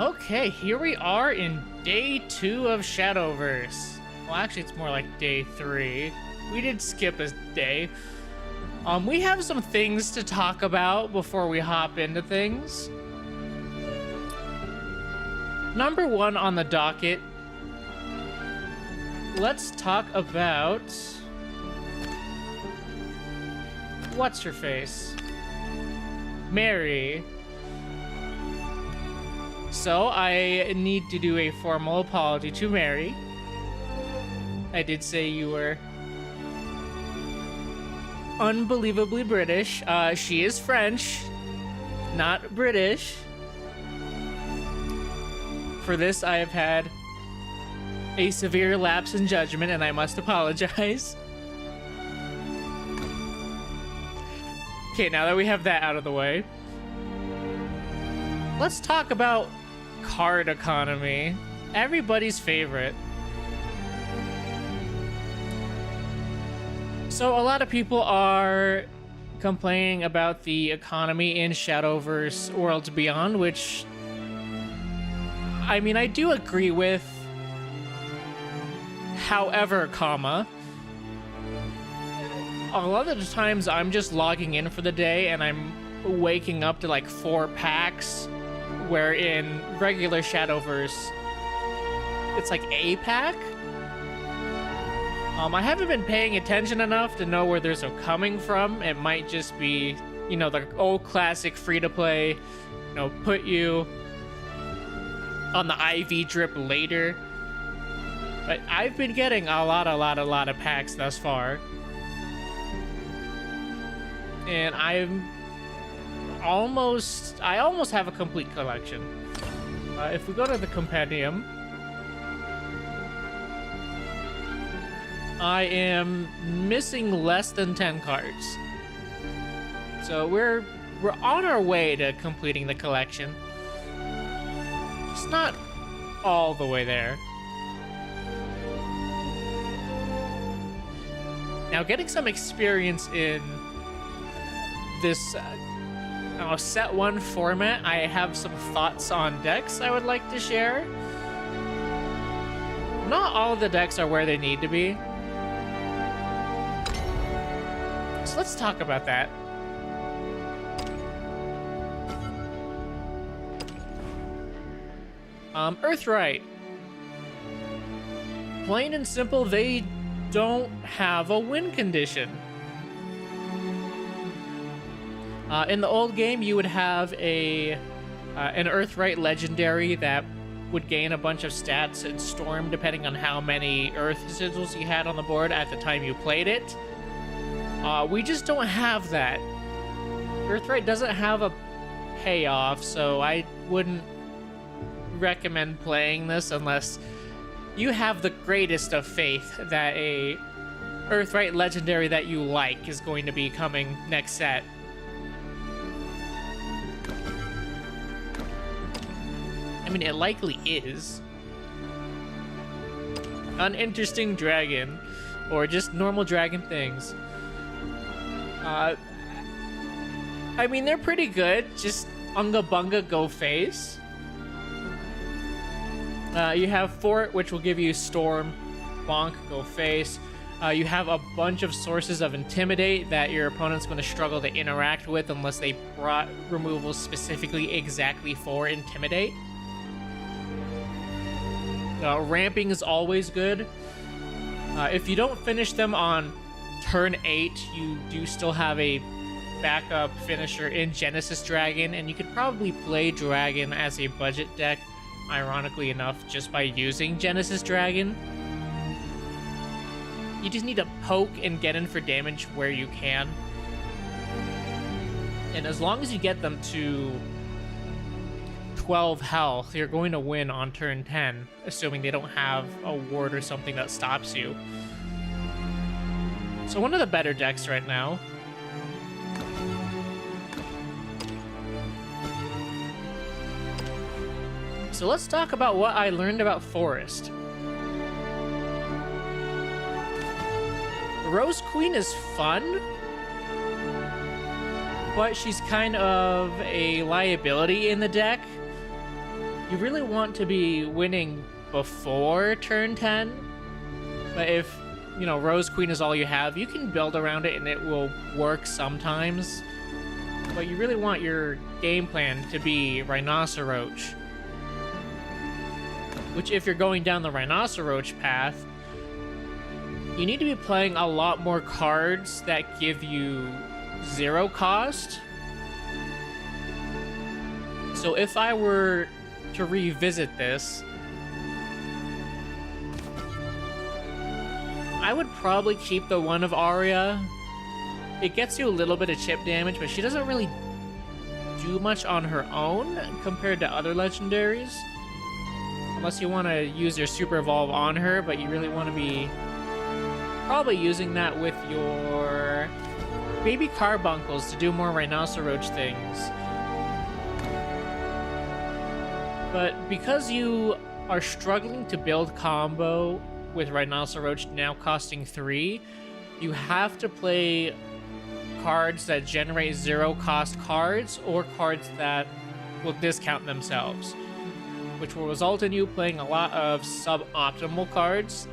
Okay, here we are in day 2 of Shadowverse. Well, actually, it's more like day 3. We did skip a day. We have some things to talk about before we hop into things. Number 1 on the docket. Let's talk about... what's her face? Mary. So, I need to do a formal apology to Mary. I did say you were unbelievably British. She is French, not British. For this, I have had a severe lapse in judgment, and I must apologize. Okay, now that we have that out of the way, let's talk about card economy. Everybody's favorite. So a lot of people are complaining about the economy in Shadowverse Worlds Beyond, which, I mean, I do agree with. However, a lot of the times I'm just logging in for the day and I'm waking up to like 4 packs, where in regular Shadowverse it's like a pack. I haven't been paying attention enough to know where those are coming from. It might just be, you know, the old classic free-to-play, you know, put you on the IV drip later. But I've been getting a lot of packs thus far. And I almost have a complete collection. If we go to the compendium, I am missing less than 10 cards. So we're on our way to completing the collection. Just not all the way there. Now, getting some experience in this set 1 format, I have some thoughts on decks I would like to share. Not all of the decks are where they need to be. So let's talk about that. Earthright. Plain and simple, they don't have a win condition. In the old game, you would have an Earthright legendary that would gain a bunch of stats in Storm depending on how many Earth sigils you had on the board at the time you played it. We just don't have that. Earthright doesn't have a payoff, so I wouldn't recommend playing this unless you have the greatest of faith that a Earthright legendary that you like is going to be coming next set. I mean, it likely is. Uninteresting dragon, or just normal dragon things. I mean, they're pretty good. Just Unga Bunga, go face. You have Fort, which will give you Storm, Bonk, go face. You have a bunch of sources of Intimidate that your opponent's going to struggle to interact with unless they brought removals specifically exactly for Intimidate. Ramping is always good. If you don't finish them on turn 8, you do still have a backup finisher in Genesis Dragon, and you could probably play Dragon as a budget deck, ironically enough, just by using Genesis Dragon. You just need to poke and get in for damage where you can. And as long as you get them to 12 health, you're going to win on turn 10, assuming they don't have a ward or something that stops you. So one of the better decks right now. So let's talk about what I learned about Forest. Rose Queen is fun, but she's kind of a liability in the deck. you really want to be winning before turn 10. But if, you know, Rose Queen is all you have, you can build around it and it will work sometimes. But you really want your game plan to be Rhinoceroach. Which, if you're going down the Rhinoceroach path, you need to be playing a lot more cards that give you 0 cost. So if I were to revisit this, I would probably keep the one of Arya. It gets you a little bit of chip damage, but she doesn't really do much on her own compared to other legendaries. Unless you want to use your Super Evolve on her, but you really want to be probably using that with your baby carbuncles to do more Rhinoceroach things. But because you are struggling to build combo with Rhinoceroach now costing 3, you have to play cards that generate 0 cost cards or cards that will discount themselves, which will result in you playing a lot of suboptimal cards.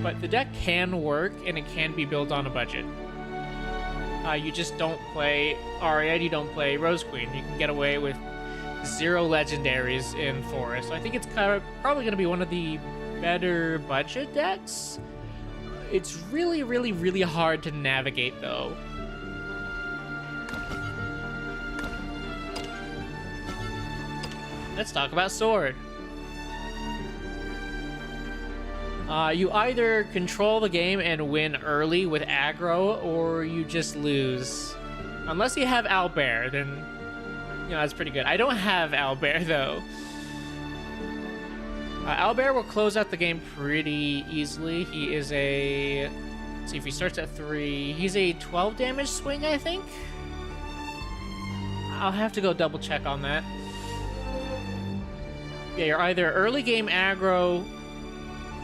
But the deck can work and it can be built on a budget. You just don't play Arya, you don't play Rose Queen. You can get away with 0 legendaries in Forest. So I think it's probably going to be one of the better budget decks. It's really, really, really hard to navigate, though. Let's talk about Sword. You either control the game and win early with aggro, or you just lose. Unless you have Owlbear, then, you know, that's pretty good. I don't have Owlbear, though. Owlbear will close out the game pretty easily. He is a... Let's see, if he starts at 3, he's a 12 damage swing, I think? I'll have to go double check on that. Yeah, you're either early game aggro,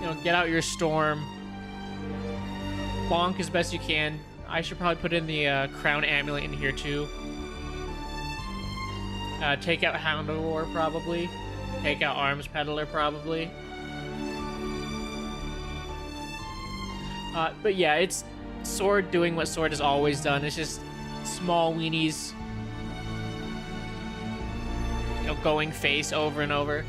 you know, get out your Storm, bonk as best you can. I should probably put in the Crown Amulet in here, too. Take out Hound of War, probably. Take out Arms Peddler, probably. But yeah, it's Sword doing what Sword has always done. It's just small weenies, you know, going face over and over.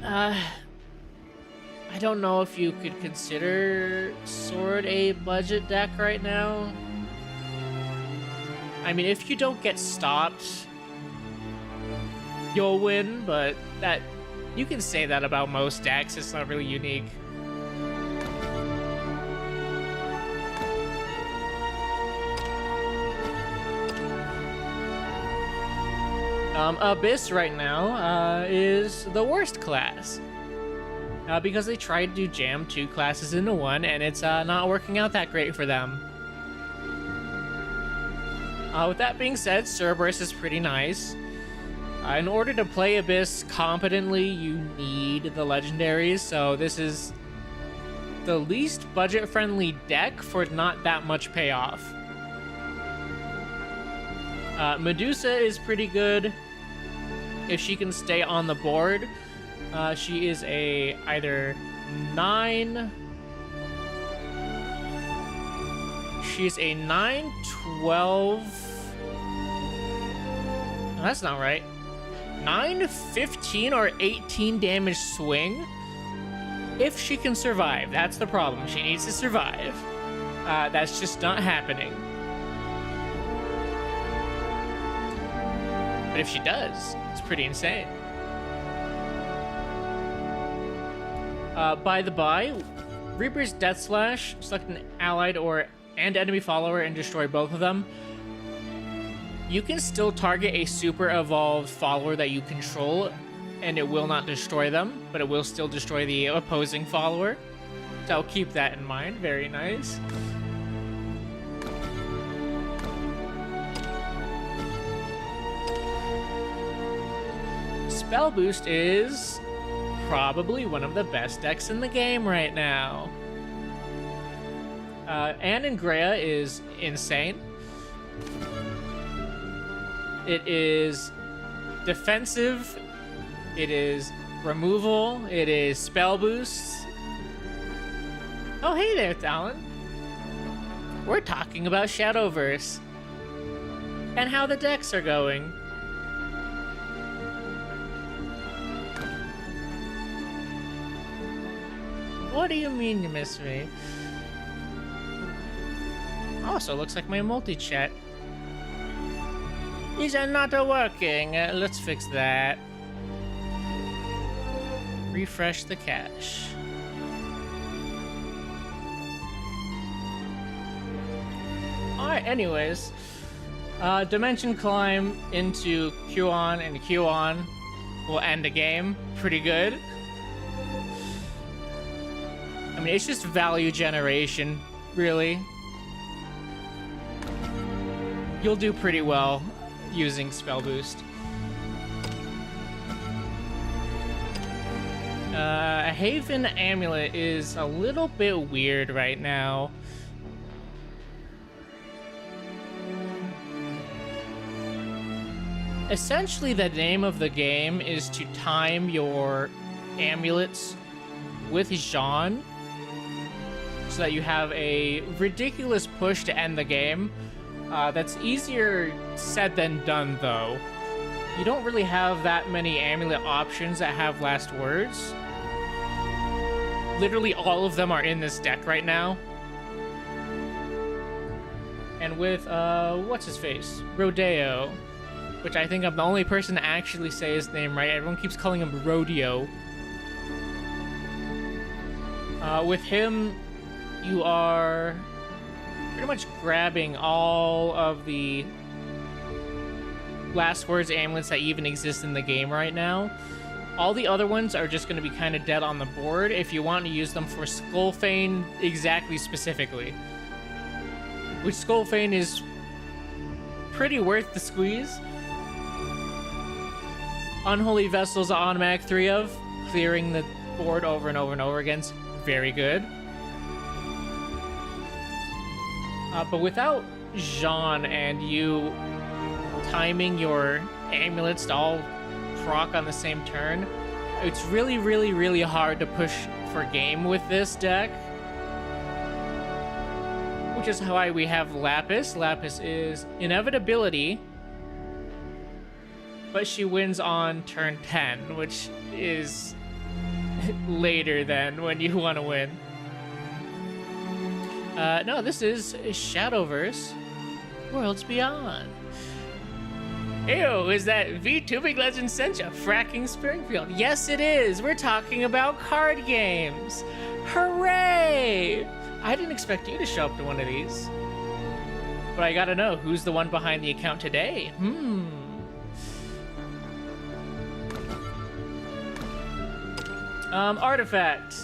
I don't know if you could consider Sword a budget deck right now. I mean, if you don't get stopped, you'll win, but that you can say that about most decks. It's not really unique. Abyss right now is the worst class. Because they tried to jam 2 classes into one, and it's not working out that great for them. With that being said, Cerberus is pretty nice. In order to play Abyss competently, you need the legendaries, so this is the least budget-friendly deck for not that much payoff. Medusa is pretty good if she can stay on the board. She is a either 9... She's a 9, 12... No, that's not right. 9, 15, or 18 damage swing if she can survive. That's the problem. She needs to survive. That's just not happening. But if she does, it's pretty insane. By the by, Reaper's Death Slash, select an allied and enemy follower and destroy both of them. You can still target a super evolved follower that you control, and it will not destroy them, but it will still destroy the opposing follower. So I'll keep that in mind. Very nice. Spell Boost is probably one of the best decks in the game right now. Anne and Grea is insane. It is defensive. It is removal. It is spell boosts. Oh, hey there, Talon. We're talking about Shadowverse and how the decks are going. What do you mean you miss me? Also, looks like my multi-chat is not working. Let's fix that. Refresh the cache. Alright, anyways. Dimension climb into Q-on and Q-on will end the game pretty good. I mean, it's just value generation, really. You'll do pretty well using Spell Boost. A Haven Amulet is a little bit weird right now. Essentially, the name of the game is to time your amulets with Jean, so that you have a ridiculous push to end the game. That's easier said than done, though. You don't really have that many amulet options that have last words. Literally all of them are in this deck right now. And with, what's his face? Rodeo. Which I think I'm the only person to actually say his name right. Everyone keeps calling him Rodeo. With him, you are pretty much grabbing all of the last words amulets that even exist in the game right now. All the other ones are just going to be kind of dead on the board if you want to use them for Skullfane exactly specifically. Which Skullfane is pretty worth the squeeze. Unholy Vessel's automatic 3 of, clearing the board over and over and over again. Very good. But without Jean and you timing your amulets to all proc on the same turn, it's really, really, really hard to push for game with this deck. Which is why we have Lapis. Lapis is inevitability, but she wins on turn 10, which is later than when you want to win. No, this is Shadowverse Worlds Beyond. Ew, is that VTubing Legend sent you? Fracking Springfield. Yes, it is. We're talking about card games. Hooray! I didn't expect you to show up to one of these. But I gotta know, who's the one behind the account today? Artifact.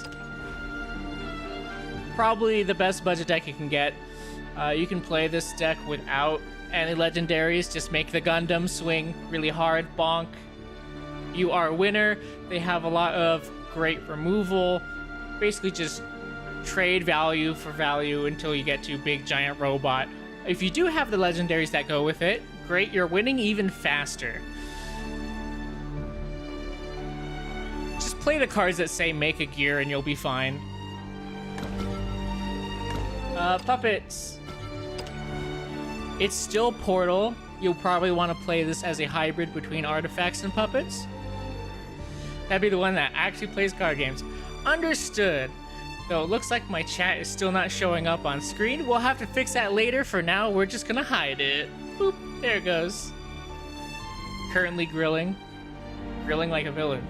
Probably the best budget deck you can get. You can play this deck without any legendaries. Just make the Gundam swing really hard. Bonk. You are a winner. They have a lot of great removal. Basically just trade value for value until you get to big giant robot. If you do have the legendaries that go with it, great, you're winning even faster. Just play the cards that say make a gear and you'll be fine. Puppets. It's still Portal. You'll probably want to play this as a hybrid between artifacts and puppets. That'd be the one that actually plays card games. Understood. Though it looks like my chat is still not showing up on screen. We'll have to fix that later. For now, we're just gonna hide it. Boop. There it goes. Currently grilling. Grilling like a villain.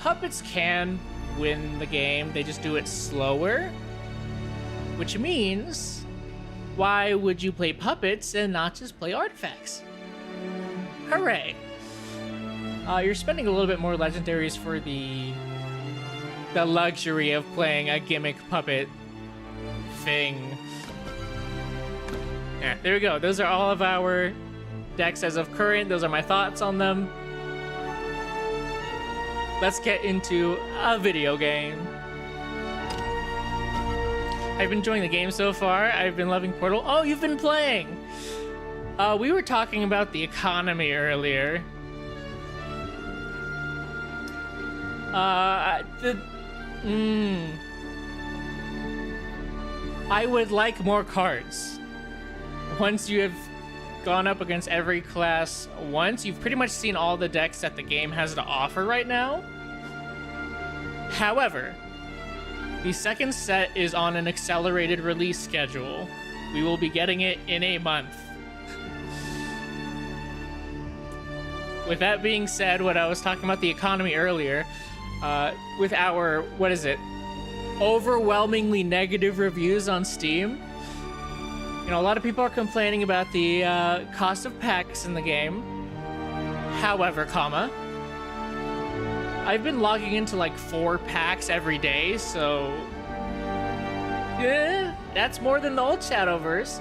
Puppets can win the game. They just do it slower. Which means, why would you play puppets and not just play artifacts? Hooray. You're spending a little bit more legendaries for the luxury of playing a gimmick puppet thing. Yeah, there we go. Those are all of our decks as of current. Those are my thoughts on them. Let's get into a video game. I've been enjoying the game so far. I've been loving Portal. Oh, you've been playing! We were talking about the economy earlier. I would like more cards. Once you have gone up against every class once, you've pretty much seen all the decks that the game has to offer right now. However, the second set is on an accelerated release schedule. We will be getting it in a month. With that being said, what I was talking about the economy earlier, with our, what is it, overwhelmingly negative reviews on Steam, you know, a lot of people are complaining about the cost of packs in the game. However, I've been logging into like 4 packs every day, so yeah, that's more than the old Shadowverse.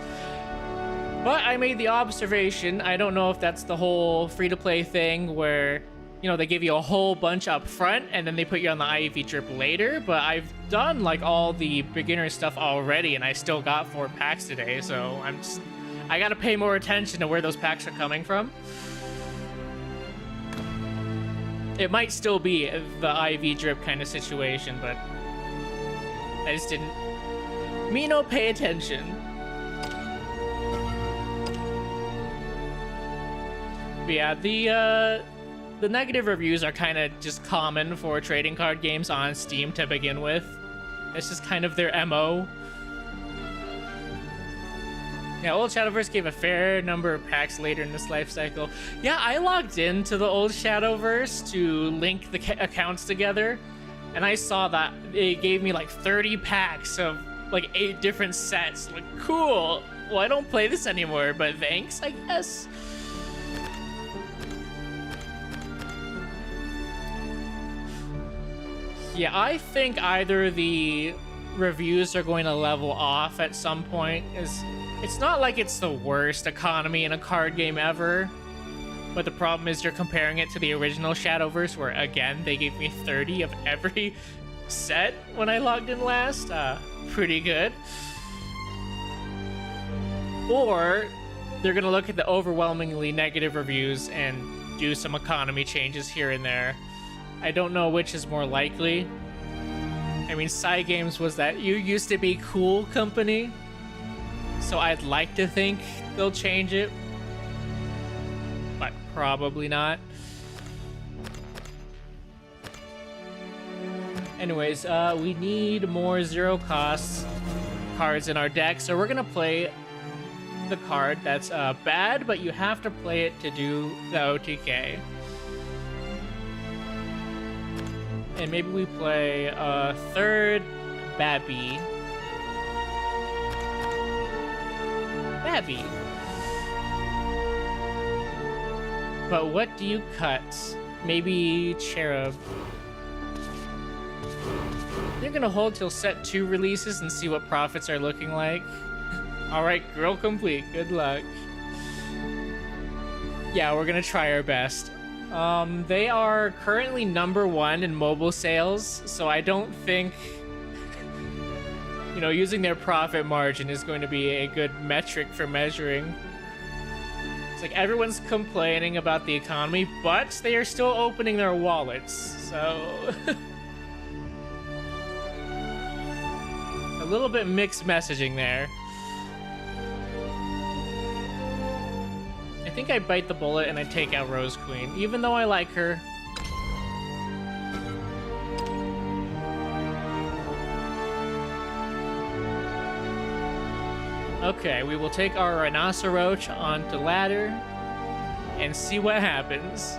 But I made the observation, I don't know if that's the whole free-to-play thing where, you know, they give you a whole bunch up front and then they put you on the IV drip later, but I've done like all the beginner stuff already and I still got 4 packs today, so I gotta pay more attention to where those packs are coming from. It might still be the IV drip kind of situation, but I just didn't pay attention. But yeah, the negative reviews are kind of just common for trading card games on Steam to begin with. It's just kind of their MO. Yeah, old Shadowverse gave a fair number of packs later in this life cycle. Yeah, I logged into the old Shadowverse to link the accounts together, and I saw that it gave me like 30 packs of like 8 different sets. Like, cool. Well, I don't play this anymore, but thanks, I guess. Yeah, I think either the reviews are going to level off at some point. It's not like it's the worst economy in a card game ever, but the problem is you're comparing it to the original Shadowverse, where again they gave me 30 of every set when I logged in last. Pretty good. Or they're gonna look at the overwhelmingly negative reviews and do some economy changes here and there. I don't know which is more likely. I mean, Cygames was that you used to be cool company, so I'd like to think they'll change it, but probably not. Anyways, we need more zero cost cards in our deck, so we're gonna play the card that's bad, but you have to play it to do the OTK. And maybe we play a third Babby. But what do you cut? Maybe Cherub. You're gonna hold till set 2 releases and see what profits are looking like. Alright, girl complete. Good luck. Yeah, we're gonna try our best. They are currently #1 in mobile sales, so I don't think, you know, using their profit margin is going to be a good metric for measuring. It's like everyone's complaining about the economy, but they are still opening their wallets, so a little bit mixed messaging there. I think I bite the bullet and I take out Rose Queen, even though I like her. Okay, we will take our Rhinoceroach onto ladder and see what happens.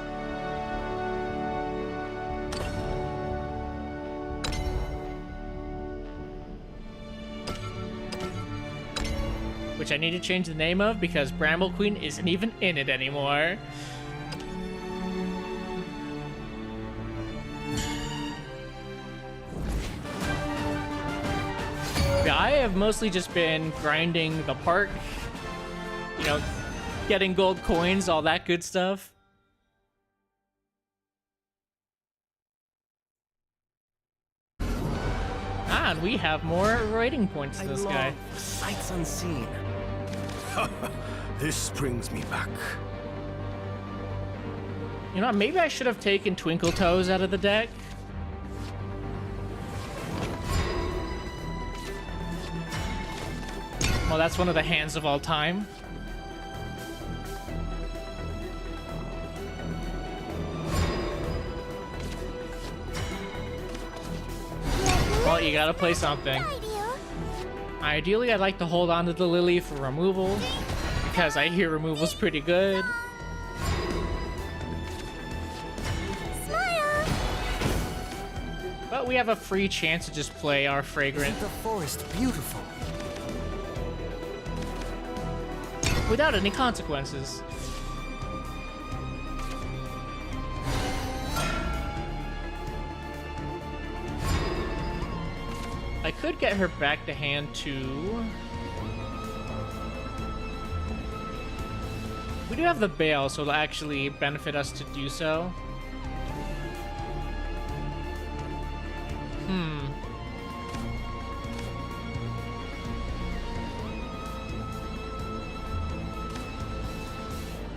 Which I need to change the name of because Bramble Queen isn't even in it anymore. Yeah, I have mostly just been grinding the park, you know, getting gold coins, all that good stuff. Ah, on, we have more rating points to this guy. Sights unseen. This brings me back. You know, maybe I should have taken Twinkle Toes out of the deck. Well, that's one of the hands of all time. Well, you gotta play something. Ideally, I'd like to hold on to the Lily for removal, because I hear removal's pretty good. But we have a free chance to just play our Fragrant. Isn't the forest beautiful? Without any consequences. I could get her back to hand too. We do have the Bale, so it'll actually benefit us to do so.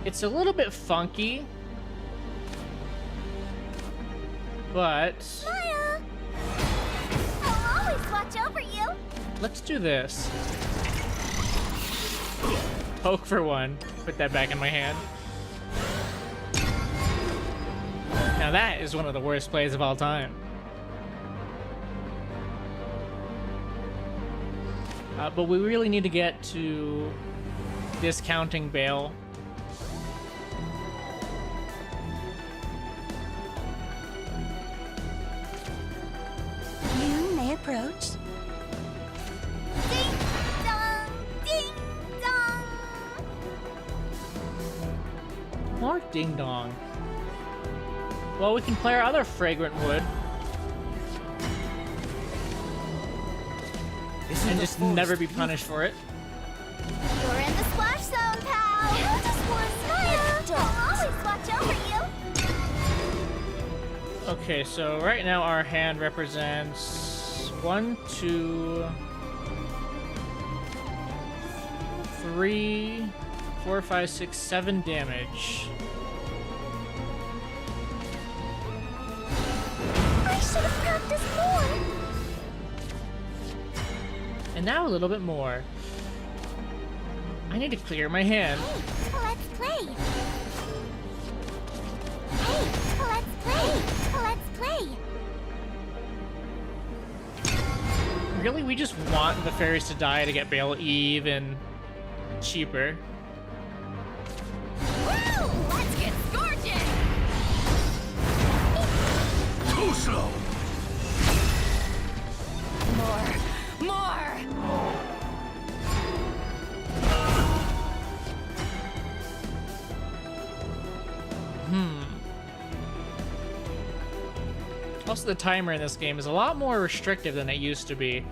It's a little bit funky, but Maya! I'll always watch over you. Let's do this. Poke for one. Put that back in my hand. Now that is one of the worst plays of all time. But we really need to get to discounting Bale. You may approach. Ding dong, ding dong. More ding dong. Well, we can play our other Fragrant Wood and just never be punished for it. You're in the splash zone, pal. You just want Maya. I'll always watch over you. Okay, so right now our hand represents 1, 2, 3, 4, 5, 6, 7 damage. I should have practiced more. And now a little bit more. I need to clear my hand. Hey, let's play. Hey, let's play. Let's play. Really, we just want the fairies to die to get Bale even cheaper. Woo! Let's get scorching. Too slow. More. Also, the timer in this game is a lot more restrictive than it used to be.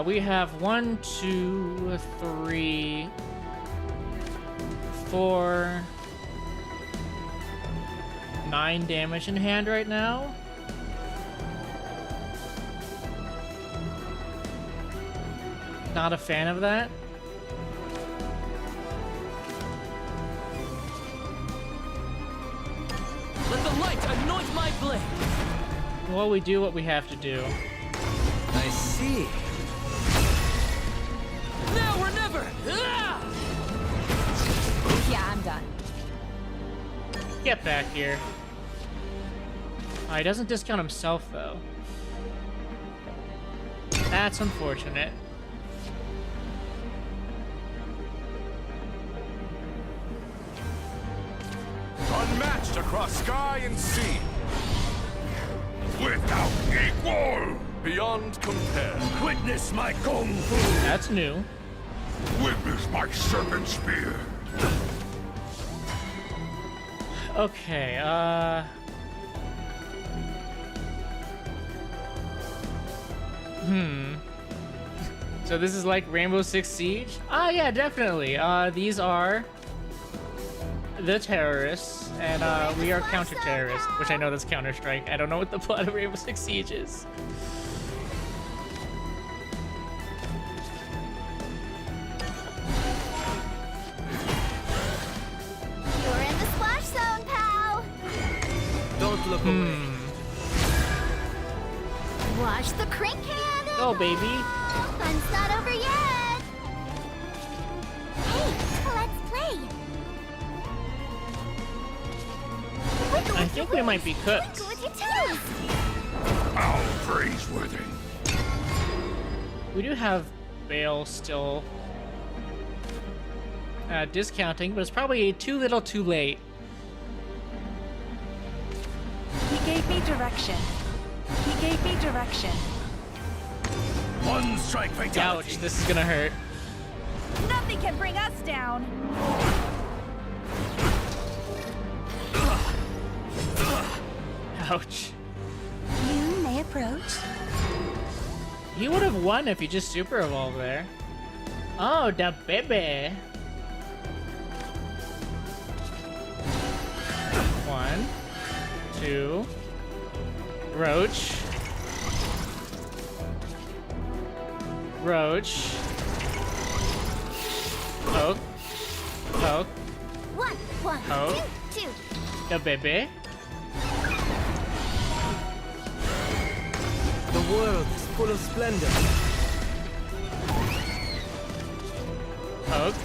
We have 1, 2, 3, 4, 9 damage in hand right now. Not a fan of that. Let the light anoint my blade. Well, we do what we have to do. I see. Now or never. Ah! Yeah, I'm done. Get back here. He doesn't discount himself, though. That's unfortunate. Unmatched across sky and sea. Without equal. Beyond compare. Witness my kung fu. That's new. Witness my serpent spear. Okay, So this is like Rainbow Six Siege? Ah, yeah, definitely. These are the terrorists, and we are counter-terrorists, which I know that's Counter-Strike. I don't know what the plot of Rainbow Six Siege is. away. Wash the crink can. Go, baby. Fun's not over yet. Hey, let's play. I think we might be cooked. Twinkle with your toes. How praiseworthy. We do have Bale still discounting, but it's probably too little too late. He gave me direction. He gave me direction. One strike fatality. Ouch, this is gonna hurt. Nothing can bring us down. Ouch. You may approach. He would have won if he just super evolved there. Oh, the baby. 1, 2, Roach. Roach. Poke. Poke. One, Oh. two. The baby. The world is full of splendor. Poke.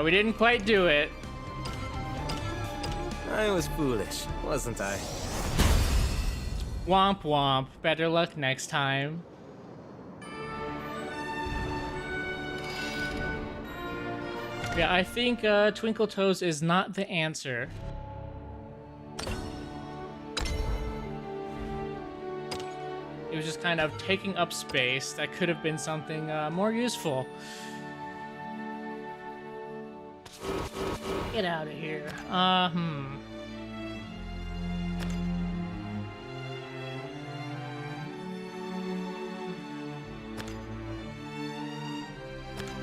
We didn't quite do it. I was foolish, wasn't I? Womp womp. Better luck next time. Yeah, I think Twinkle Toes is not the answer. It was just kind of taking up space. That could have been something more useful. Get out of here.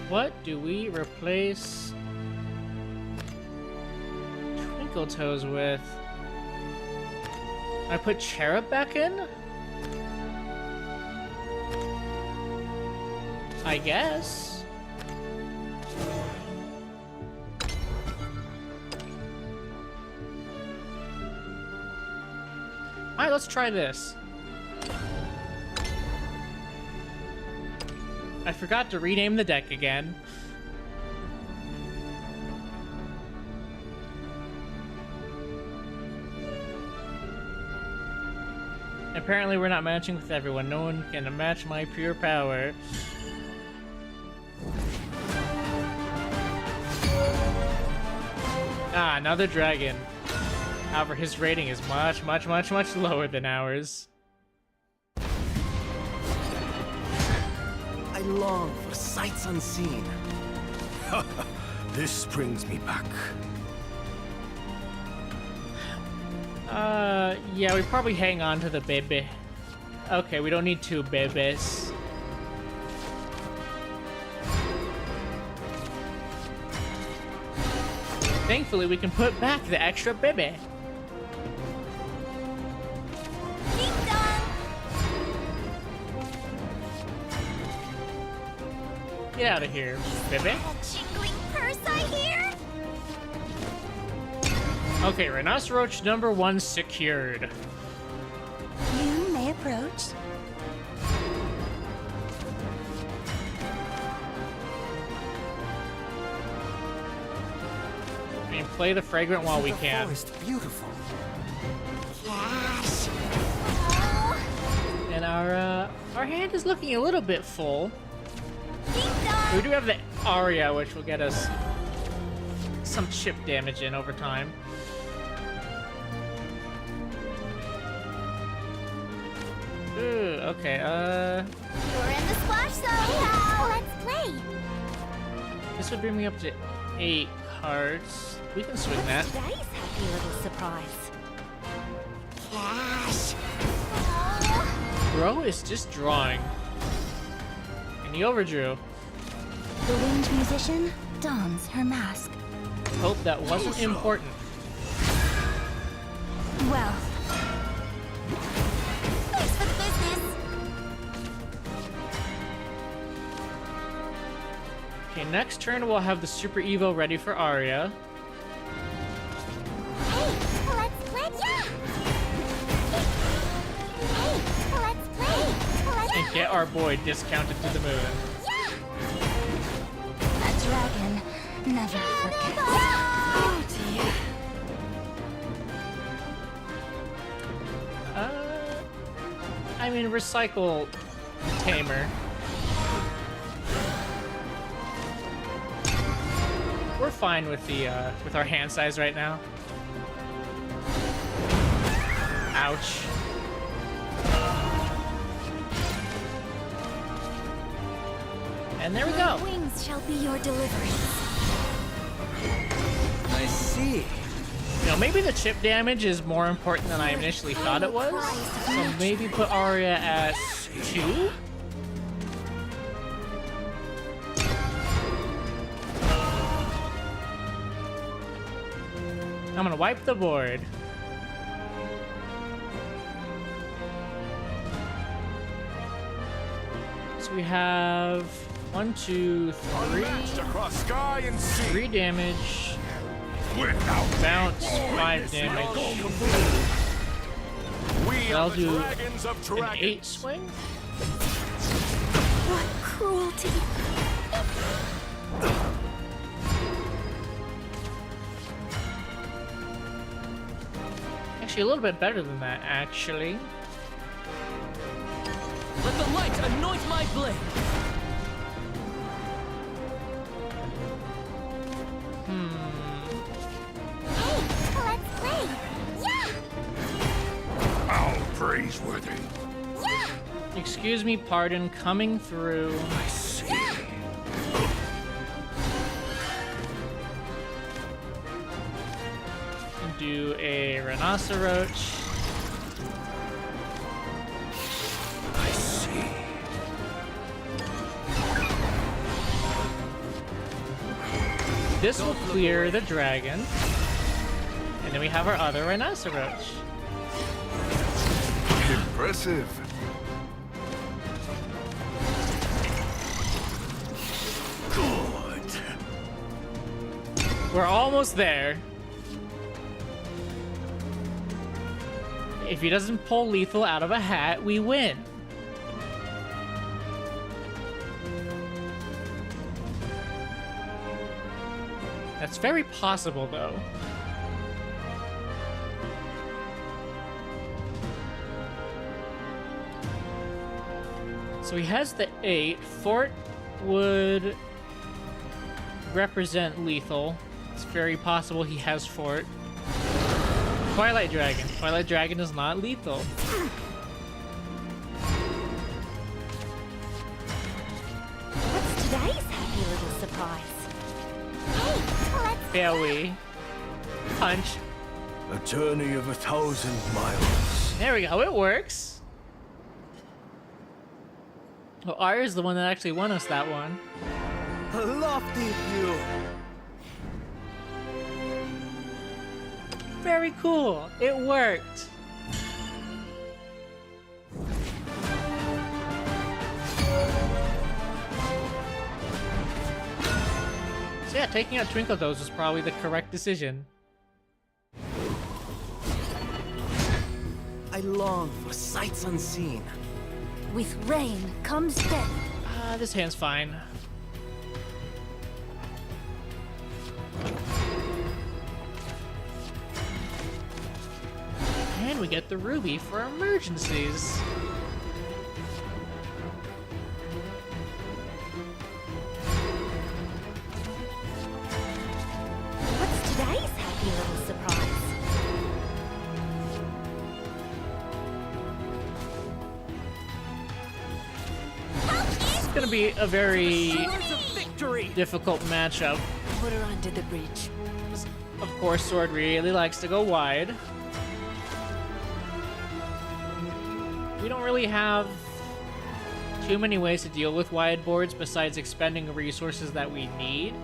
What do we replace Twinkle Toes with? I put Cherub back in? I guess. Alright, let's try this. I forgot to rename the deck again. Apparently we're not matching with everyone. No one can match my pure power. Ah, another dragon. However, his rating is much lower than ours. I long for sights unseen. This brings me back. Yeah, we probably hang on to the baby. Okay, we don't need 2 babies. Thankfully, we can put back the extra baby. Ding dong. Get out of here, baby. A jingling purse, I hear. Okay, Rhinoceros number 1 secured. You may approach. I mean, play the fragrant while we The can. forest beautiful. Cash. Oh, And our hand is looking a little bit full. ding dong. We do have the Aria, which will get us some chip damage in over time. Ooh, okay, You're in the splash zone, pal. Let's play. this would bring me up to 8 cards. We can swing that. Today's happy little surprise. Cash. Oh. Bro is just drawing. And he overdrew. The winged musician dons her mask. Hope that wasn't important. Well, Thanks for the business. Okay, next turn we'll have the Super Evo ready for Aria. And get our boy discounted to the moon. A dragon never forgets. Oh dear. I mean, recycle tamer. We're fine with the with our hand size right now. Ouch. And there we go. Wings shall be your deliverance. I see. You know, maybe the chip damage is more important than I initially thought it was. So maybe put Arya at 2? I'm gonna wipe the board. So we have 1, 2, 3. Unmatched across sky and sea. 3 damage. Without Bounce, me. 5 damage. We I'll are the do dragons of an dragons. 8 swing. What cruelty! Actually, a little bit better than that, actually. Let the light anoint my blade. Let's play! Yeah! How praiseworthy. Yeah! Excuse me, pardon, coming through. I see. Do a rhinoceros. I see. This will clear the dragon. And then we have our other rhinoceros. Impressive. Good. We're almost there. If he doesn't pull lethal out of a hat, we win. That's very possible, though. So he has the 8. Fort would represent lethal. It's very possible he has Fort. Twilight Dragon. Twilight Dragon is not lethal. What's today's happy little surprise? Hey, let's AoE. Punch. A journey of 1,000 miles. There we go. It works. Well, Arya's the one that actually won us that one. A lofty view. Very cool. It worked. So yeah, taking out Twinkle Toes was probably the correct decision. I long for sights unseen. With rain comes death. This hand's fine. And we get the ruby for emergencies. What's today's happy little surprise? It's gonna be a very Swords of victory. difficult matchup. Put her under the bridge. Of course, Sword really likes to go wide. We don't really have too many ways to deal with wide boards besides expending resources that we need.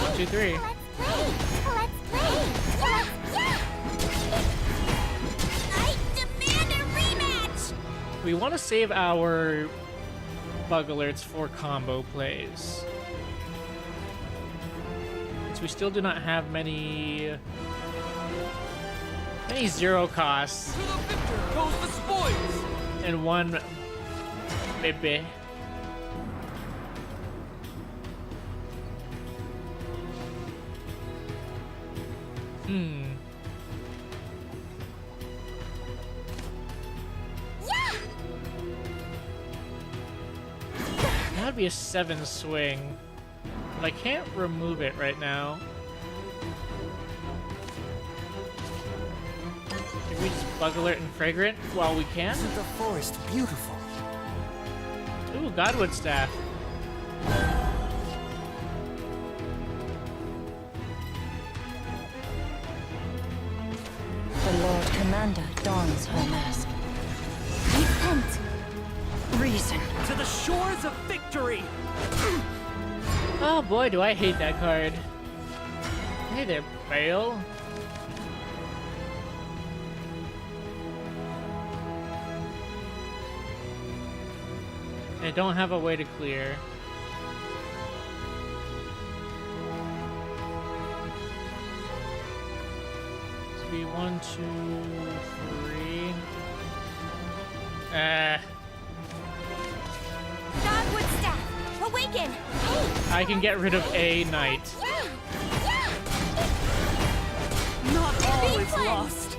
1, 2, 3. Let's play! Let's play! Yeah! I demand a rematch! We want to save our bug alerts for combo plays. So we still do not have many zero costs To the victor goes the spoils. and one baby. Yeah! That'd be a 7 swing. But I can't remove it right now. Can we just bug alert and fragrant while we can? Isn't the forest beautiful? Ooh, Godwood staff. The Lord Commander dons her mask. Repent! Reason. To the shores of victory. Oh boy, do I hate that card. Hey there, Bale. I don't have a way to clear. This be 1, 2, 3. Dogwood staff! Awaken! Hey! I can get rid of a knight. Yeah! Yeah! Not all Being is cleansed. lost.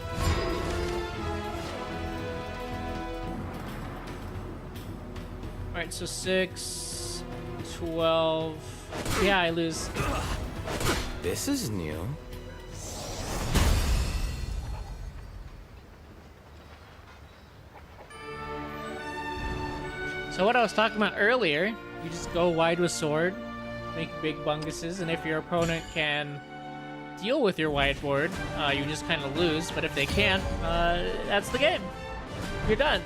Alright, so 6, 12. Yeah, I lose. This is new. So what I was talking about earlier, you just go wide with sword, make big bunguses, and if your opponent can deal with your whiteboard, you just kind of lose. But if they can't, that's the game. You're done.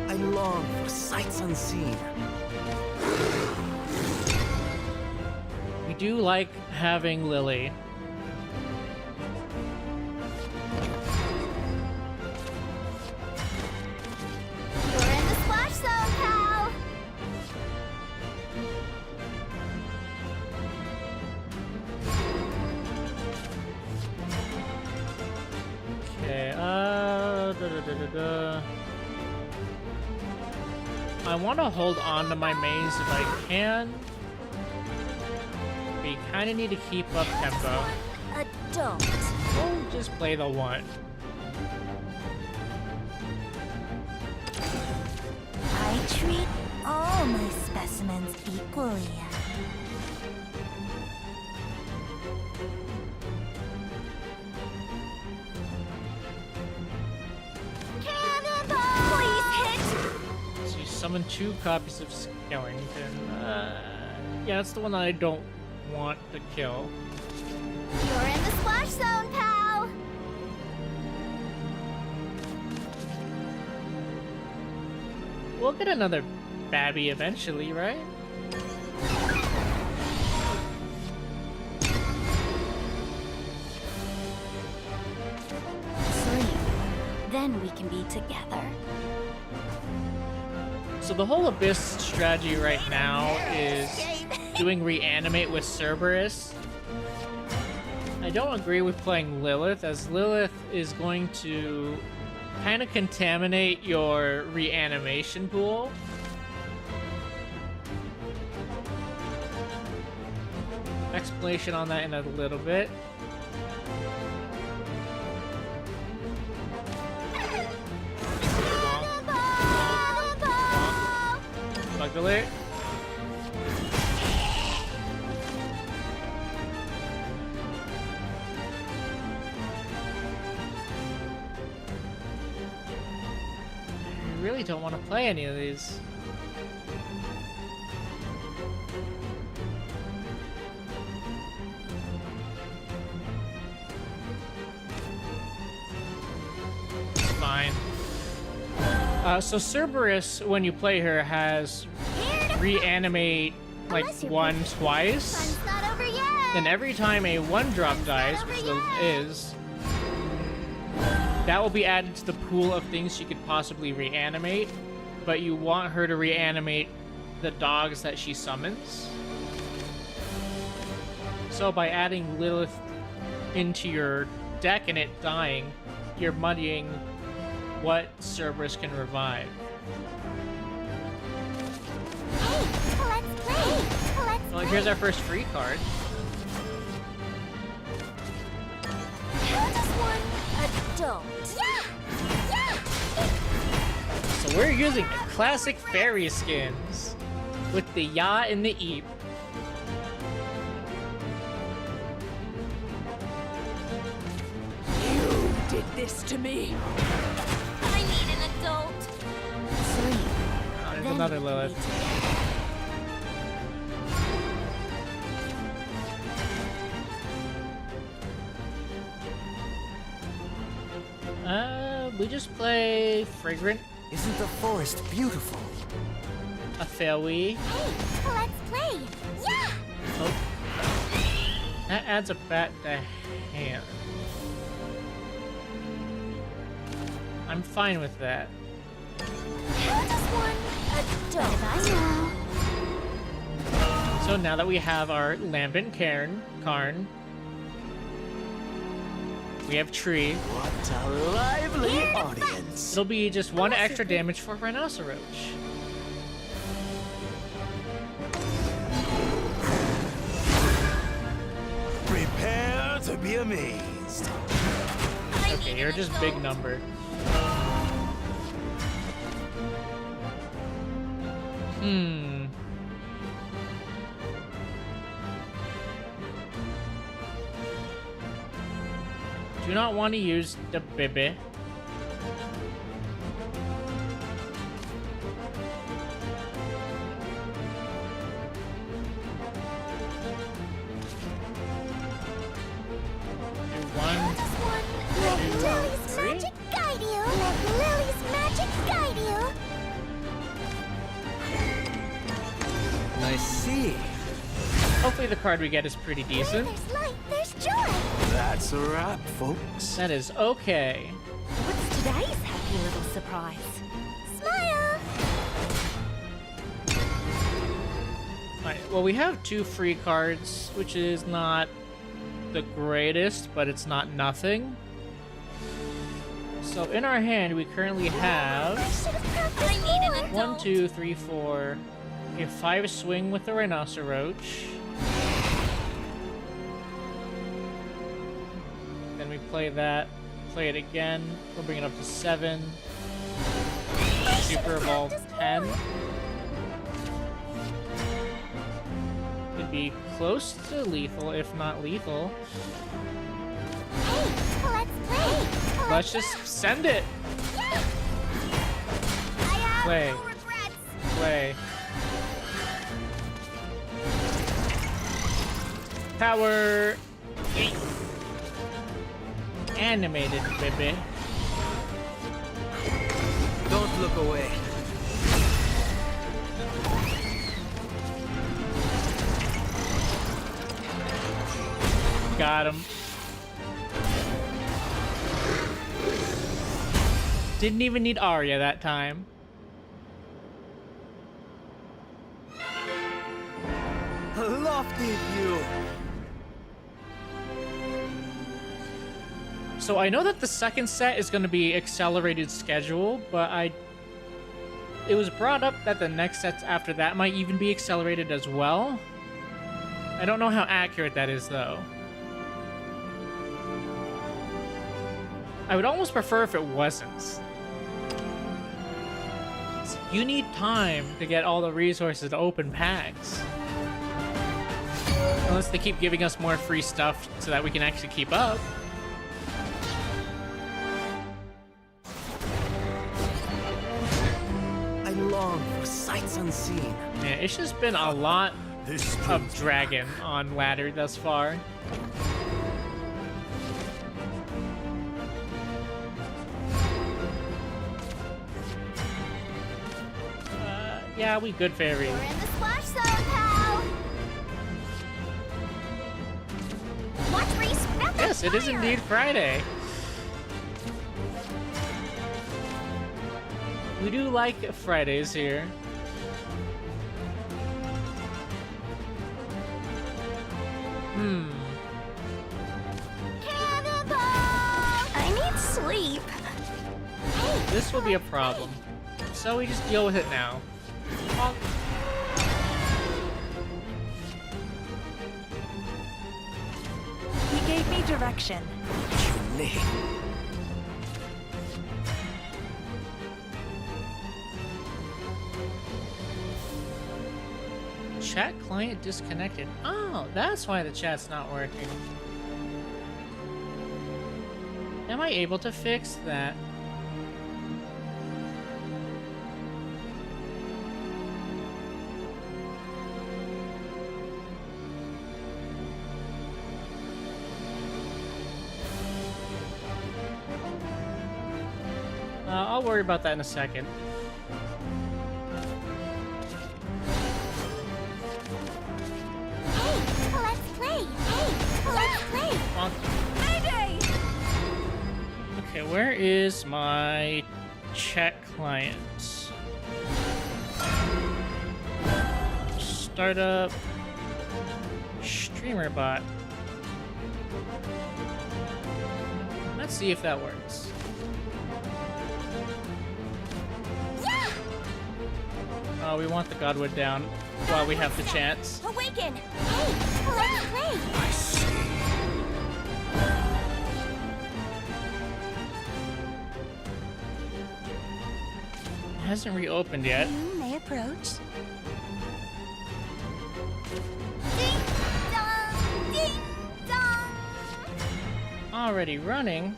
I long for sights unseen. We do like having Lily. You're in the splash zone, pal! Okay, I want to hold on to my maze if I can. But you kind of need to keep up tempo. Adult. We'll just play the 1. I treat all my specimens equally. Cannonball! Please hit! So you summon 2 copies of Skellington. Yeah, that's the one that I don't want to kill. You're in the splash zone, pal! We'll get another Babby eventually, right? Sleep. Then we can be together. So the whole Abyss strategy right now is doing Reanimate with Cerberus. I don't agree with playing Lilith, as Lilith is going to kind of contaminate your reanimation pool. Explanation on that in a little bit. Cannonball! Bug alert. I really don't want to play any of these. It's fine. So Cerberus, when you play her, has reanimate like Unless you're one twice. Fun's not over yet! Then every time a 1-drop dies, which is, that will be added to the pool of things you could possibly reanimate. but you want her to reanimate the dogs that she summons. So by adding Lilith into your deck and it dying, you're muddying what Cerberus can revive. Hey, let's play. Let's Well, here's our first free card. How does one adult? Yeah! Yeah! So we're using the classic fairy skins with the Ya and the Eep. You did this to me. I need an adult. Sleep. Oh, there's another Lilith. We just play Fragrant, Isn't the forest beautiful? a Failwee. Hey, let's play. Yeah! Oh. That adds a bat to hand. I'm fine with that. How does one adult? I know. So now that we have our Lambent Karn, we have Tree. What a lively audience. It'll be just one extra damage for Rhinoceros. Prepare to be amazed. Okay, you're just big number. Do not want to use the Bibi. Let Lily's magic guide you. Let Lily's magic guide you. I see. Hopefully the card we get is pretty Where decent. there's light, there's joy. That's a wrap, folks. That is okay. What's today's happy little surprise? Smile. Alright, well we have 2 free cards, which is not the greatest, but it's not nothing. So in our hand we currently have I need an 1, 2, 3, 4. We have 5 swing with the Rhinoceros. Then we play that, play it again. We'll bring it up to 7. Super Evolve 10. It'd be close to lethal, if not lethal. Hey, let's play. Let's just send it. Yeah. I have Play. no regrets. Play. Power 8. Animated, baby. Don't look away. Got him. Didn't even need Arya that time. A lofty view. So I know that the second set is going to be accelerated schedule, but it was brought up that the next sets after that might even be accelerated as well. I don't know how accurate that is, though. I would almost prefer if it wasn't. You need time to get all the resources to open packs. Unless they keep giving us more free stuff so that we can actually keep up. I long for sights unseen. Yeah, it's just been a lot This of dragon on ladder thus far. Yeah, we good fairy. We're in the splash zone, pal. Watch Reese. Yes, it is indeed Friday. We do like Fridays here. Cannonball! I need sleep. This will be a problem. So we just deal with it now. Bonk. He gave me direction. Me. Chat client disconnected. Oh, that's why the chat's not working. Am I able to fix that? I'll worry about that in a second. Hey, let's play. Hey, let's play. Bonk. Mayday! Okay, where is my chat client? Startup streamer bot. Let's see if that works. Oh, we want the Godwood down while we have the chance. Awaken. Hey, let's play. I see. It hasn't reopened yet. You may approach. Ding dong, ding dong. Already running.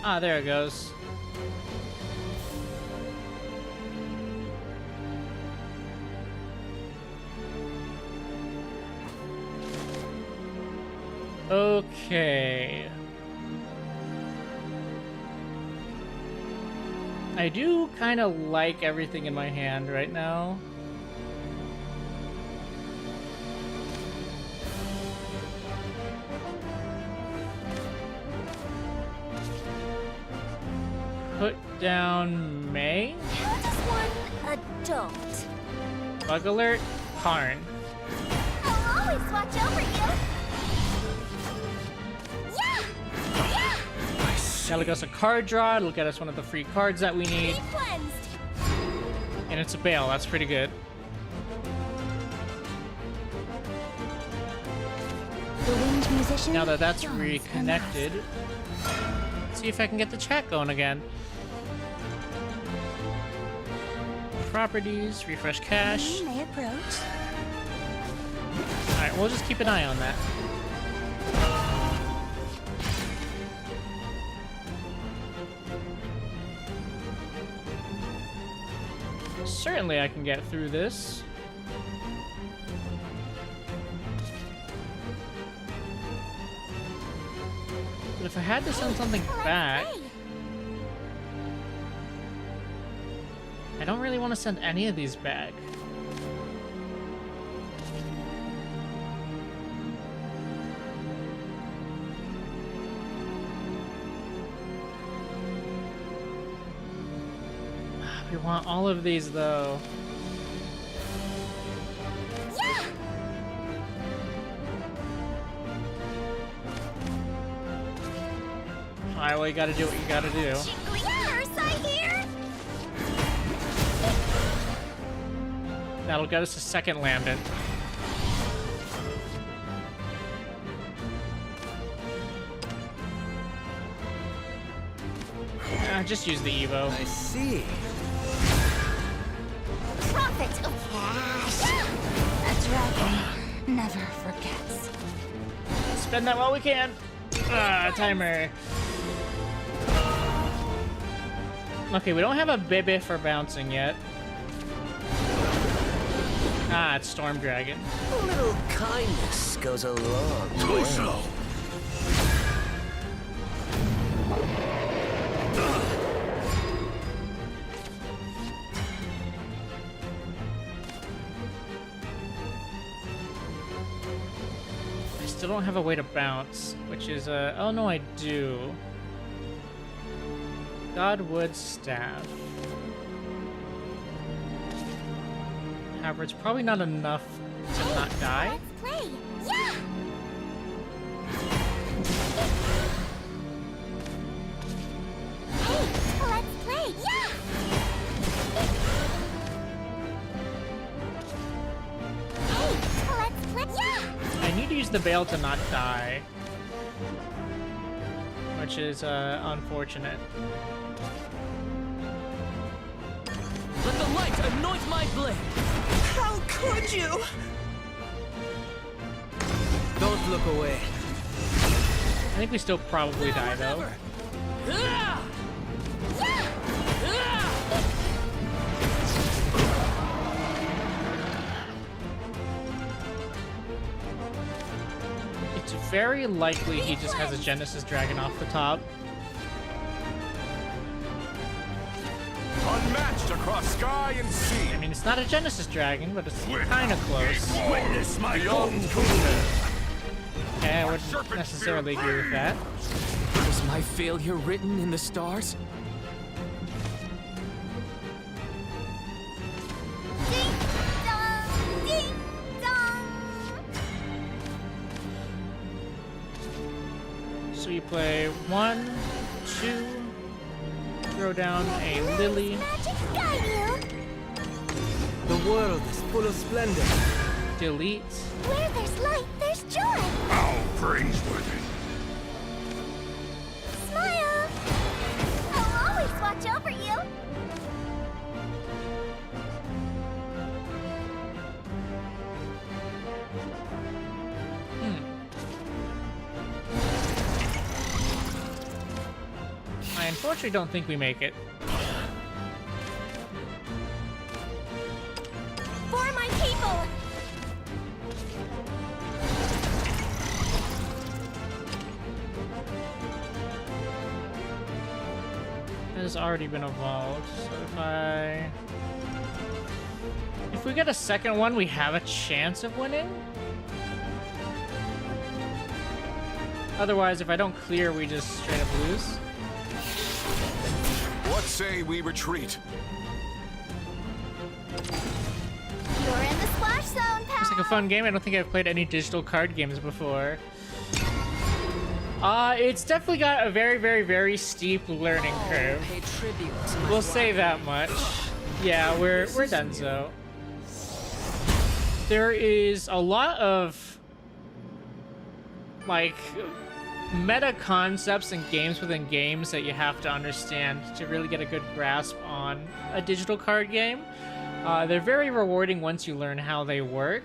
Ah, there it goes. Okay. I do kind of like everything in my hand right now. Put down May. How does one adult? Bug alert. Karn. I'll always watch over you. Yeah! Yeah! That'll get us a card draw. It'll get us one of the free cards that we need. Be cleansed. And it's a bail. That's pretty good. The winged musician. Now that that's dons a reconnected, let's see if I can get the chat going again. Properties, refresh mask. cache. You may approach. Alright, we'll just keep an eye on that. Certainly I can get through this. But if I had to send something back, I don't really want to send any of these back. We want all of these, though. Yeah! Alright, well, you gotta do what you gotta do. Jigglypuffs, I hear. That'll get us a second Lambent. Just use the Evo. I see. Profit of cash. A dragon never forgets. Spend that while we can. Timer. Okay, we don't have a Bebe for bouncing yet. Ah, it's Storm Dragon. A little kindness goes a long way. Too slow. I still don't have a way to bounce, which is oh no, I do. Godwood Staff. However, it's probably not enough to not die. Let's play. Yeah! Hey, let's play. Yeah! Hey, let's play. Yeah! I need to use the veil to not die, which is unfortunate. Let the light anoint my blade. How could you? Don't look away. I think we still probably die though. Ah! Yeah! Ah! It's very likely he just has a Genesis Dragon off the top. Unmatched across sky and sea. I mean, it's not a Genesis Dragon, but it's kind of close. Witness my Beyond Okay, I wouldn't necessarily agree with that. Was my failure written in the stars? Ding dong! Ding dong! So you play 1, 2, throw down a Lily, Magic guide you! The world is full of splendor. delete. Where there's light, there's joy! How praiseworthy. Smile! I'll always watch over you! I unfortunately don't think we make it. For my people! It has already been evolved, so if we get a second one, we have a chance of winning. Otherwise, if I don't clear, we just straight up lose. What say we retreat? You're in the splash zone, pal! It's like a fun game. I don't think I've played any digital card games before. It's definitely got a very, very, very steep learning curve. Pay tribute to my We'll say that much. Yeah, we're done so. There is a lot of like meta concepts and games within games that you have to understand to really get a good grasp on a digital card game. They're very rewarding once you learn how they work.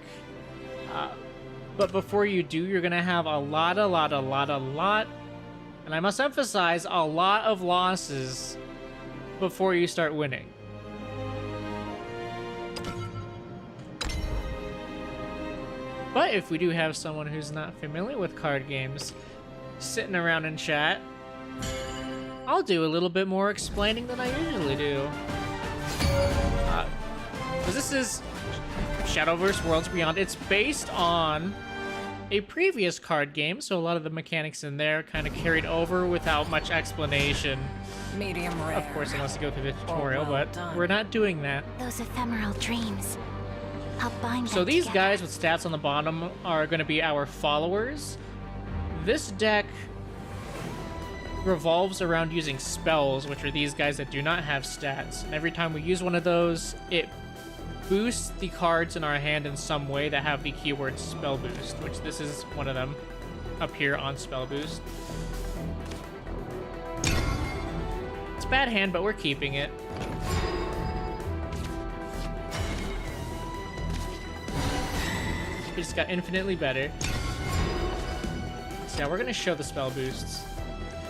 But before you do, you're gonna have a lot, and I must emphasize, a lot of losses before you start winning. But if we do have someone who's not familiar with card games sitting around in chat, I'll do a little bit more explaining than I usually do. Because this is Shadowverse Worlds Beyond. It's based on a previous card game, so a lot of the mechanics in there kind of carried over without much explanation. Medium rare. Of course, unless you go through the tutorial, well but done. we're not doing that. Those ephemeral dreams. I'll bind So them these together. guys with stats on the bottom are going to be our followers. This deck revolves around using spells, which are these guys that do not have stats. And every time we use one of those, it boosts the cards in our hand in some way that have the keyword spell boost, which this is one of them up here on spell boost. It's a bad hand, but we're keeping it. We just got infinitely better. So yeah, we're gonna show the spell boosts.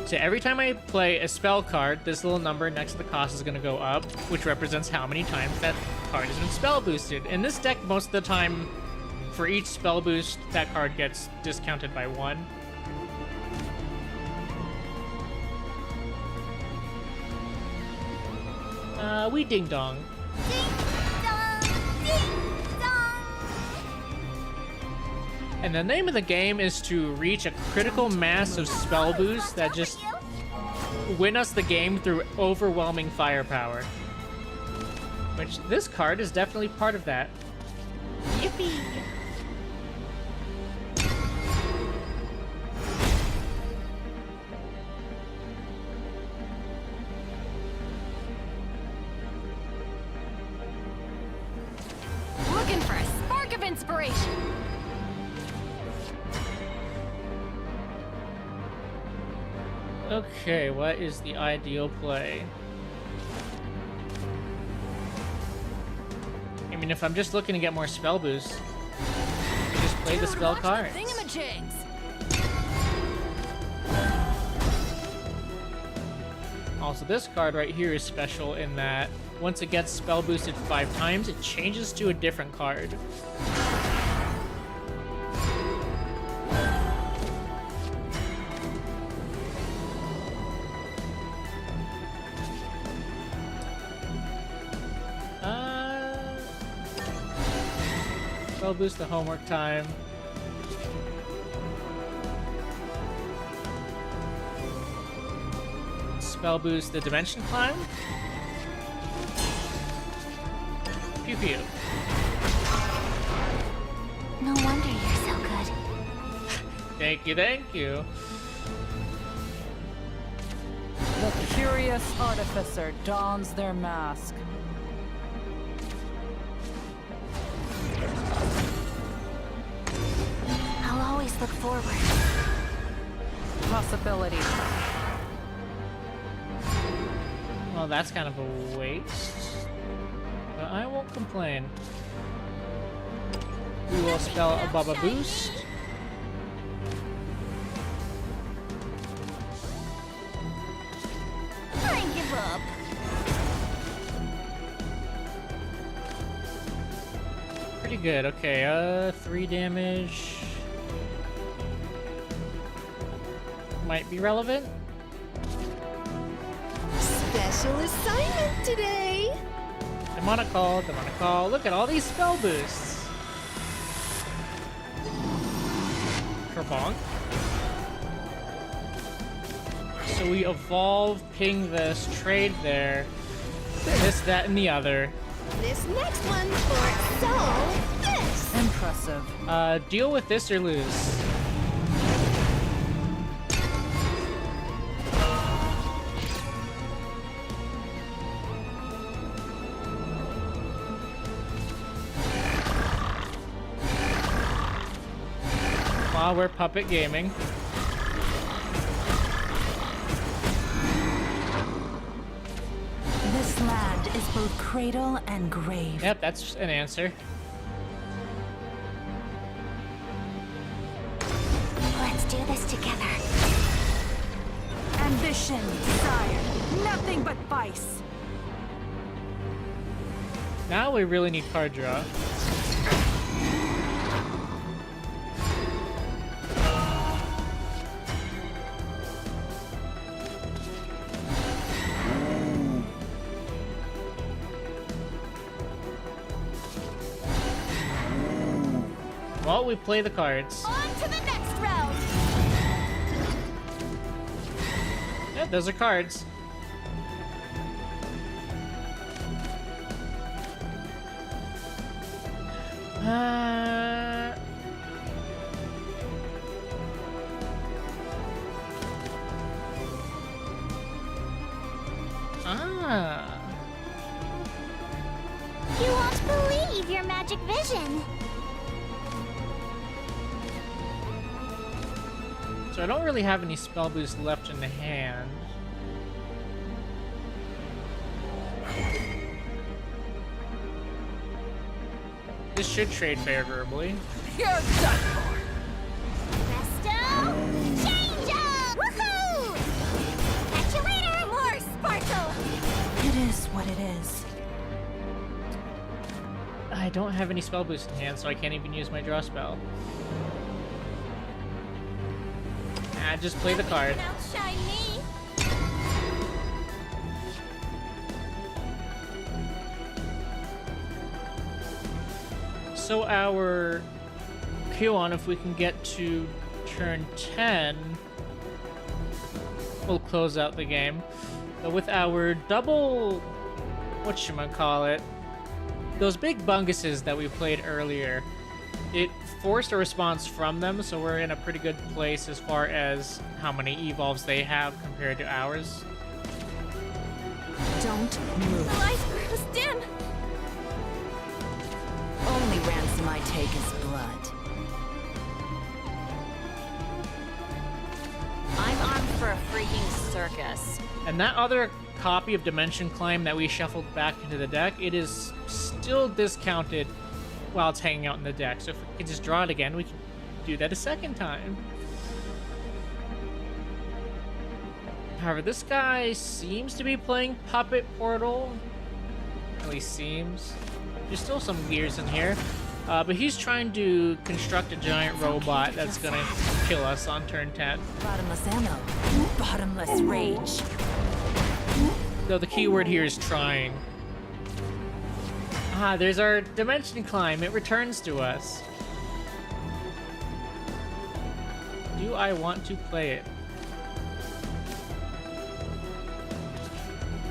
So every time I play a spell card, this little number next to the cost is gonna go up, which represents how many times that card has been spell boosted. In this deck, most of the time, for each spell boost, that card gets discounted by 1. We ding dong. Ding dong! Ding dong! And the name of the game is to reach a critical mass of spell boosts that just win us the game through overwhelming firepower. Which this card is definitely part of that. Yippee! Looking for a spark of inspiration. Okay, what is the ideal play? I mean, if I'm just looking to get more spell boosts, just play the spell cards. Thingamajigs. Also, this card right here is special in that once it gets spell boosted 5 times, it changes to a different card. Spell boost the homework time. Spell boost the dimension climb. Pew pew. No wonder you're so good. Thank you, thank you. The curious artificer dons their mask. I'll always look forward. Possibility. Well, that's kind of a waste. But I won't complain. We will spell a Baba Boost. I give up. Pretty good. Okay, 3 damage. Might be relevant. Special assignment today. Demonic Call, Demonic Call. Look at all these spell boosts. Kerbonk. So we evolve, ping this, trade there. This, that, and the other. This next one for solve this. Impressive. Deal with this or lose. While we're puppet gaming. This land is both cradle and grave. Yep, that's an answer. Let's do this together. Ambition, desire, nothing but vice. Now we really need card draw. Well, we play the cards. On to the next round. Yeah, those are cards. You won't believe your magic vision. So I don't really have any spell boost left in the hand. This should trade favorably. You're done for. Presto, change up! Woohoo! Catch you later, more sparkle. It is what it is. I don't have any spell boost in hand, so I can't even use my draw spell. Just play the card. Outshine me. So our Q-on, if we can get to turn 10, we'll close out the game. But with our double, whatchamacallit, those big bunguses that we played earlier, it forced a response from them, so we're in a pretty good place as far as how many evolves they have compared to ours. Don't move. The light grows dim. Only ransom I take is blood. I'm armed for a freaking circus. And that other copy of Dimension Climb that we shuffled back into the deck, it is still discounted while it's hanging out in the deck. So if we can just draw it again, we can do that a second time. However, this guy seems to be playing Puppet Portal. At least seems. There's still some gears in here. But he's trying to construct a giant robot that's gonna kill us on turn 10. Bottomless ammo. Bottomless rage. Though the key word here is trying. Ah, there's our Dimension Climb. It returns to us. Do I want to play it?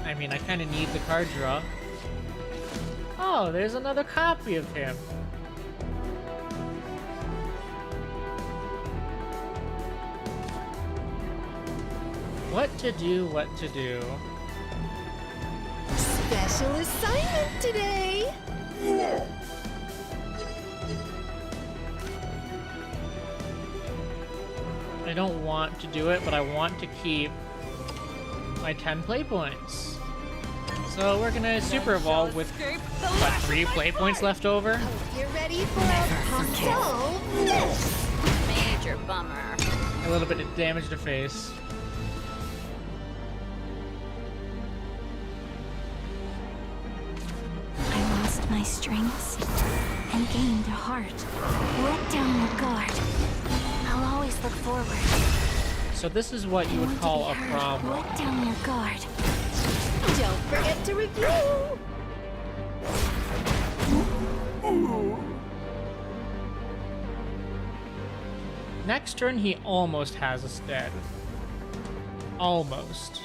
I mean, I kind of need the card draw. Oh, there's another copy of him. What to do, what to do. Special assignment today. I don't want to do it, but I want to keep my 10 play points. So we're gonna super evolve with, what, 3 play points left over? Hope you're ready for a solve this. Major bummer. A little bit of damage to face. I lost my strengths and gained a heart. Let down your guard. I'll always look forward. So this is what you would call a problem. Let down your guard. Don't forget to review. Next turn, he almost has us dead. Almost.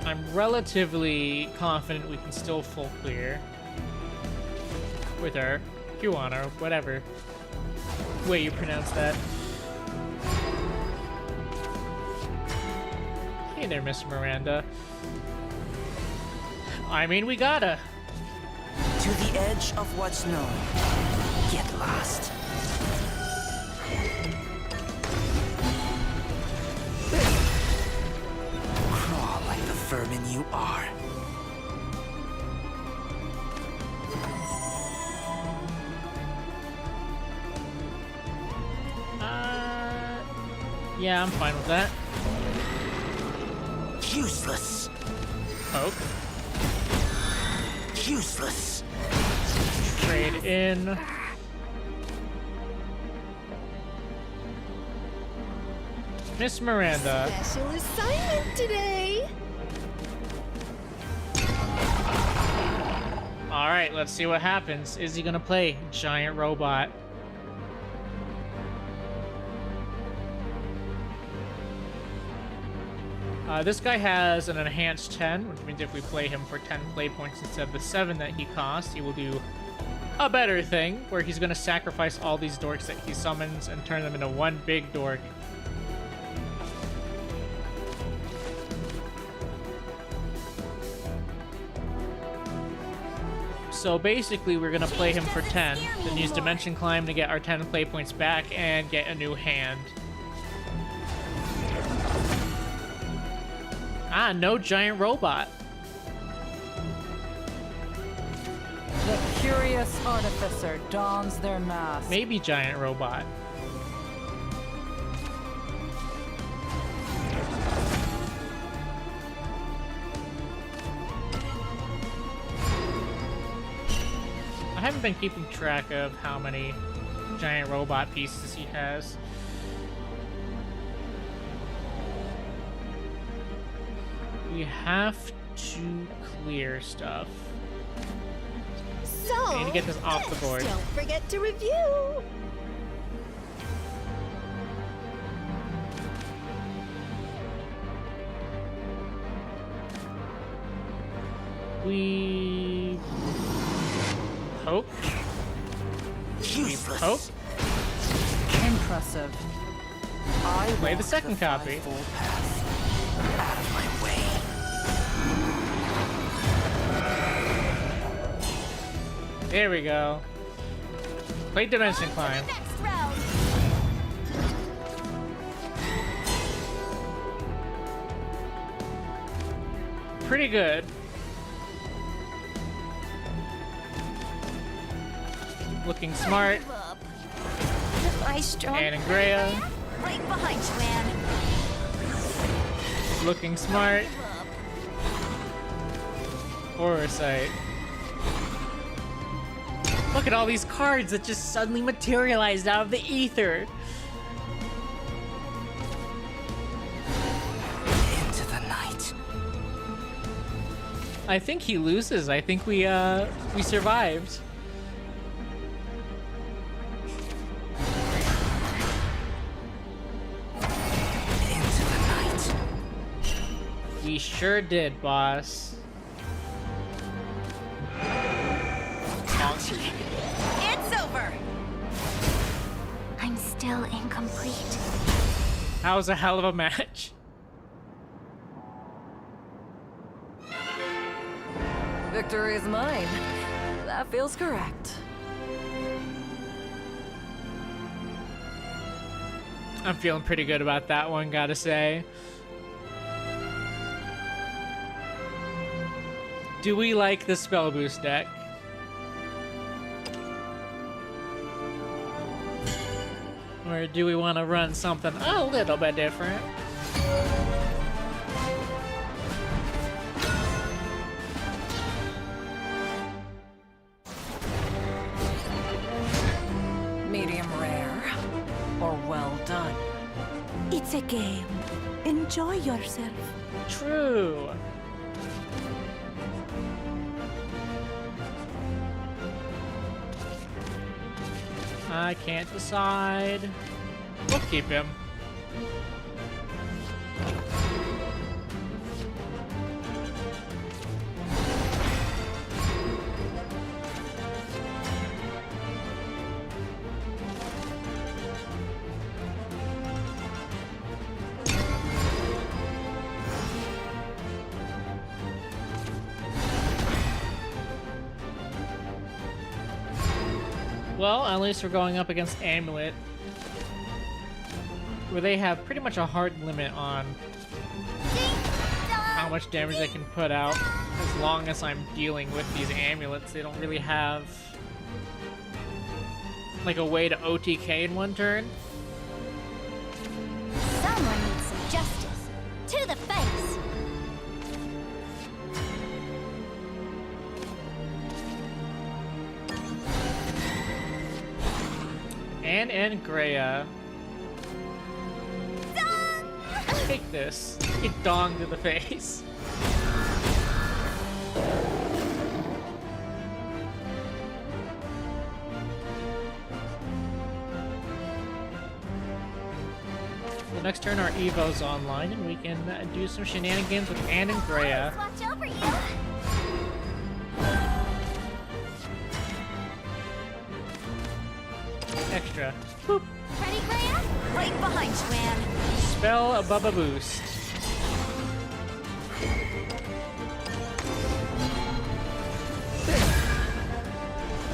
I'm relatively confident we can still full clear. With our Huana, or whatever way you pronounce that. Hey there, Miss Miranda. I mean, we gotta. To the edge of what's known. Get lost. Crawl like the vermin you are. Yeah, I'm fine with that. Useless. Poke. Useless. Trade in. Miss Miranda. Special assignment today. Alright, let's see what happens. Is he gonna play Giant Robot? This guy has an enhanced 10, which means if we play him for 10 play points instead of the 7 that he costs, he will do a better thing, where he's going to sacrifice all these dorks that he summons and turn them into one big dork. So basically, we're going to play him for 10, then use Dimension Climb to get our 10 play points back and get a new hand. Ah, no giant robot. The curious artificer dons their mask. Maybe giant robot. I haven't been keeping track of how many giant robot pieces he has. We have to clear stuff. So, I need to get this off the board. Don't forget to review. We hope. Useless. Hope. Impressive. I Play the walk second copy. fivefold path. Out of my way. There we go. Play Dimension Climb. Next round. Pretty good. Looking smart. Give up. My strong Anne and Greya. Right behind you, Anne. Looking smart. Give up. Horror Sight. Look at all these cards that just suddenly materialized out of the ether. Into the night. I think he loses. I think we survived. Into the night. We sure did, boss. It's over. I'm still incomplete. That was a hell of a match. Victory is mine. That feels correct. I'm feeling pretty good about that one, gotta say. Do we like the spell boost deck? Or do we want to run something a little bit different? Medium rare or well done. It's a game. Enjoy yourself. True. I can't decide. We'll keep him. Well, at least we're going up against Amulet, where they have pretty much a hard limit on how much damage they can put out. As long as I'm dealing with these amulets, they don't really have like a way to OTK in one turn. Someone needs some justice. To the face. Anne and Greya. Take this. Get donged to the face. The next turn our Evo's online and we can do some shenanigans with Anne and Greya. Watch over you. Extra. Boop. Ready, Greya? Right behind you, Anne. Spell a Bubba Boost.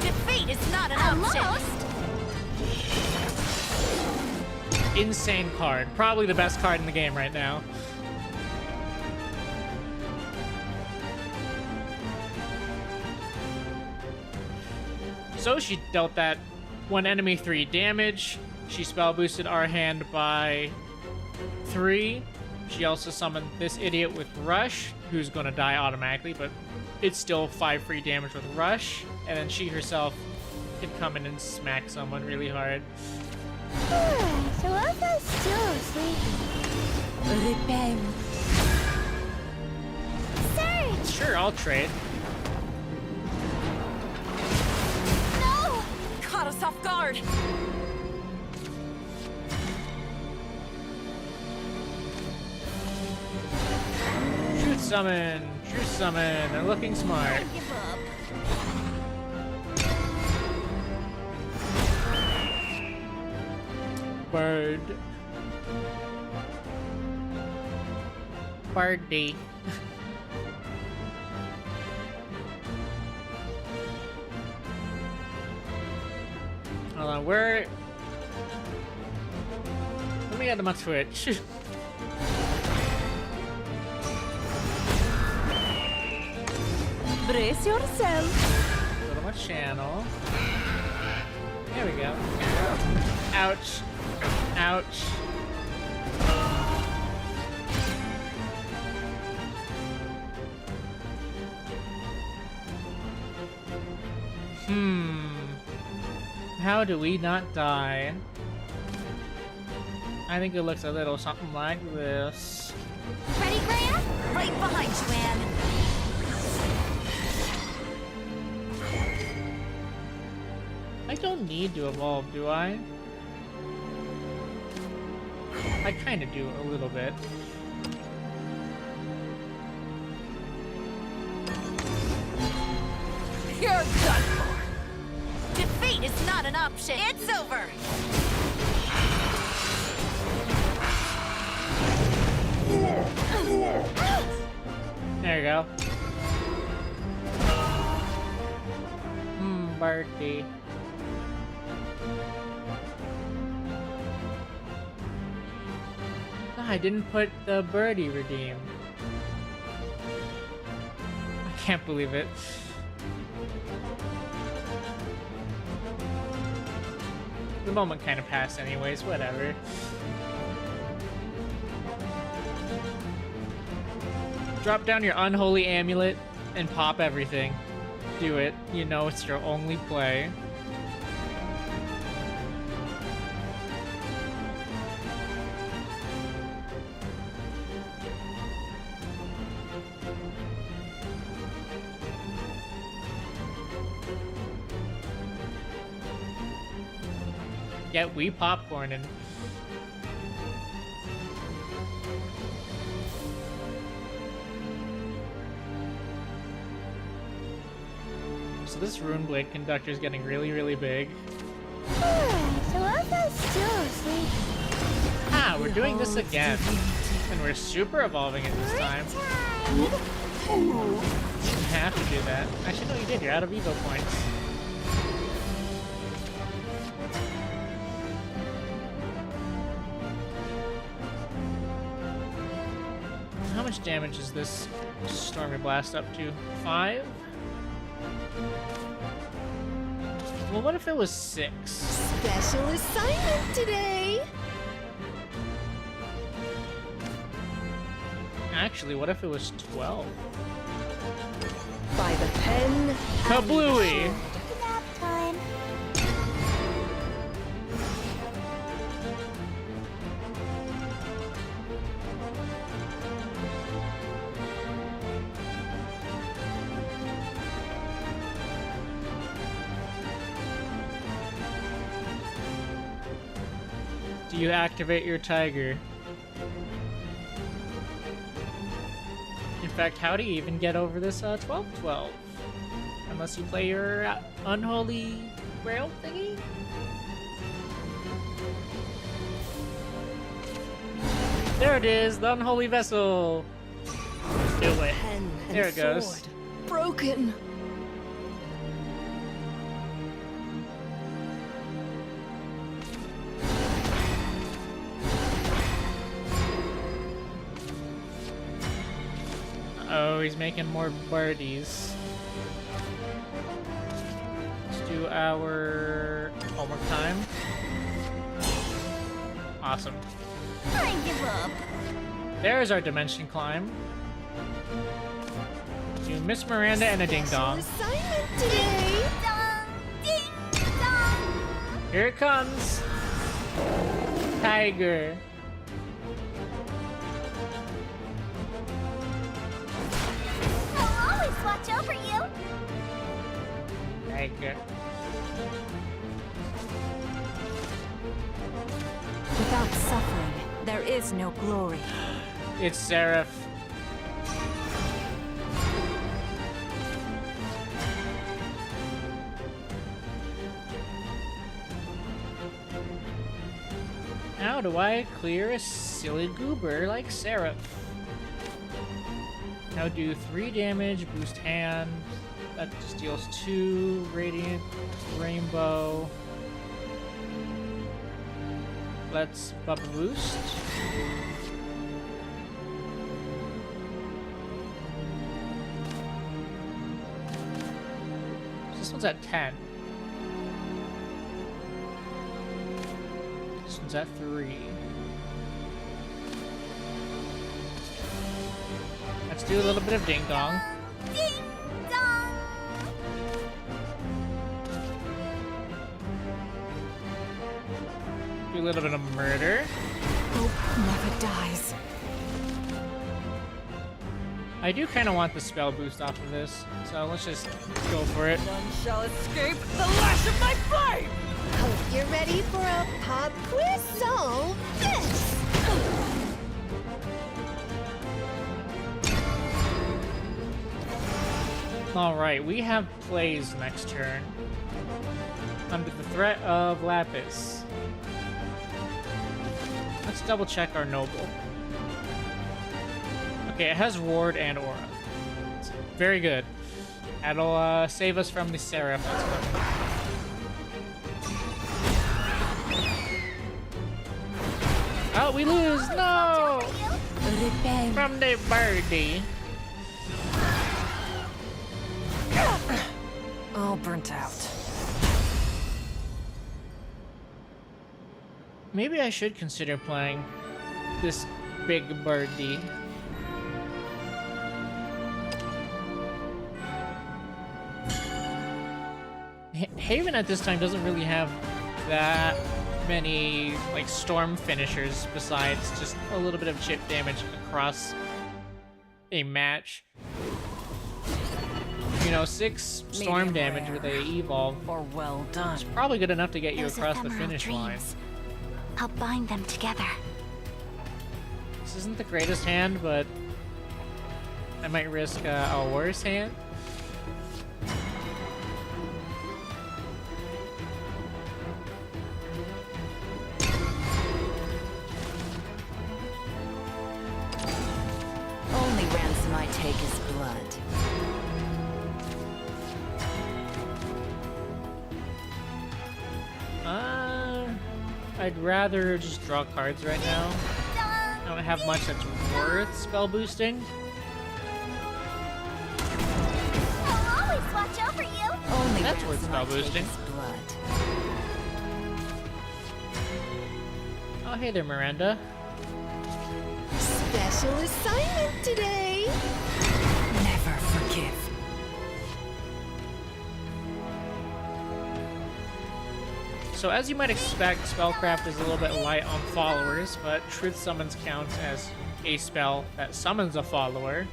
Defeat is not an option. Insane card. Probably the best card in the game right now. So she dealt that one enemy 3 damage. She spell boosted our hand by 3. She also summoned this idiot with Rush, who's gonna die automatically, but it's still 5 free damage with Rush. And then she herself can come in and smack someone really hard. So I was still sleeping. Repent. Surge! Sure, I'll trade. No! Caught us off guard. Shoot summon, true summon. They're looking smart. Give up. Bird. Birdie. Hold on, where? Let me get to my Twitch. Brace yourself. Go to my channel. There we go. Ouch. Ouch. How do we not die? I think it looks a little something like this. Ready, Grant? Right behind you, Anne. I don't need to evolve, do I? I kind of do a little bit. You're done for. Defeat is not an option. It's over. There you go. Birdie. I didn't put the birdie redeem. I can't believe it. The moment kind of passed anyways, whatever. Drop down your unholy amulet and pop everything. Do it. You know it's your only play. Get we popcorn and so this Rune Blade conductor is getting really, really big. So I was still asleep. Ah, we're doing this again. And we're super evolving it this time. You didn't have to do that. Actually, no, you did. You're out of Evo points. How much damage is this Stormy Blast up to? 5? Well, what if it was 6? Special assignment today. Actually, what if it was 12? By the pen. Kablooey! Nap time. Do you activate your tiger? In fact, how do you even get over this 12-12? Unless you play your unholy grail thingy? There it is, the unholy vessel! Do it. Pen and There it goes. sword. Broken. Oh, he's making more birdies. Let's do our homework time. Awesome. I give up. There's our dimension climb. Do Miss Miranda and a ding dong. Assignment today. Ding dong. Here it comes. Tiger. I'll always watch over you. Tiger. Without suffering, there is no glory. It's Seraph. how do I clear a silly goober like Sarah? Now do 3 damage, boost hand. That just deals 2. Radiant, rainbow. Let's bubble boost. This one's at 10. This one's at 3. Let's do a little bit of ding dong. Ding dong! Do a little bit of murder. Hope never dies. I do kind of want the spell boost off of this, so let's just go for it. None shall escape the lash of my flame! Hope you're ready for a pop quiz. Solve this! Alright, we have plays next turn. Under the threat of Lapis. Let's double check our noble. Okay, it has ward and aura. It's very good. That'll save us from the Seraph that's coming. Oh, we lose! No! From the birdie. All burnt out. Maybe I should consider playing this big birdie. Haven at this time doesn't really have that many like storm finishers besides just a little bit of chip damage across a match. You know, 6 storm damage where they evolve. Or well done. Probably good enough to get you Those across the ephemeral finish line. dreams. I'll bind them together. This isn't the greatest hand, but I might risk a worse hand. Only ransom I take is blood. I'd rather just draw cards right now. I don't have much that's worth spell boosting. I'll always watch over you. Only That's worth ransom I spell take boosting. is blood. Oh, hey there, Miranda. Special assignment today. Never forgive. So as you might expect, Spellcraft is a little bit light on followers, but Truth Summons counts as a spell that summons a follower.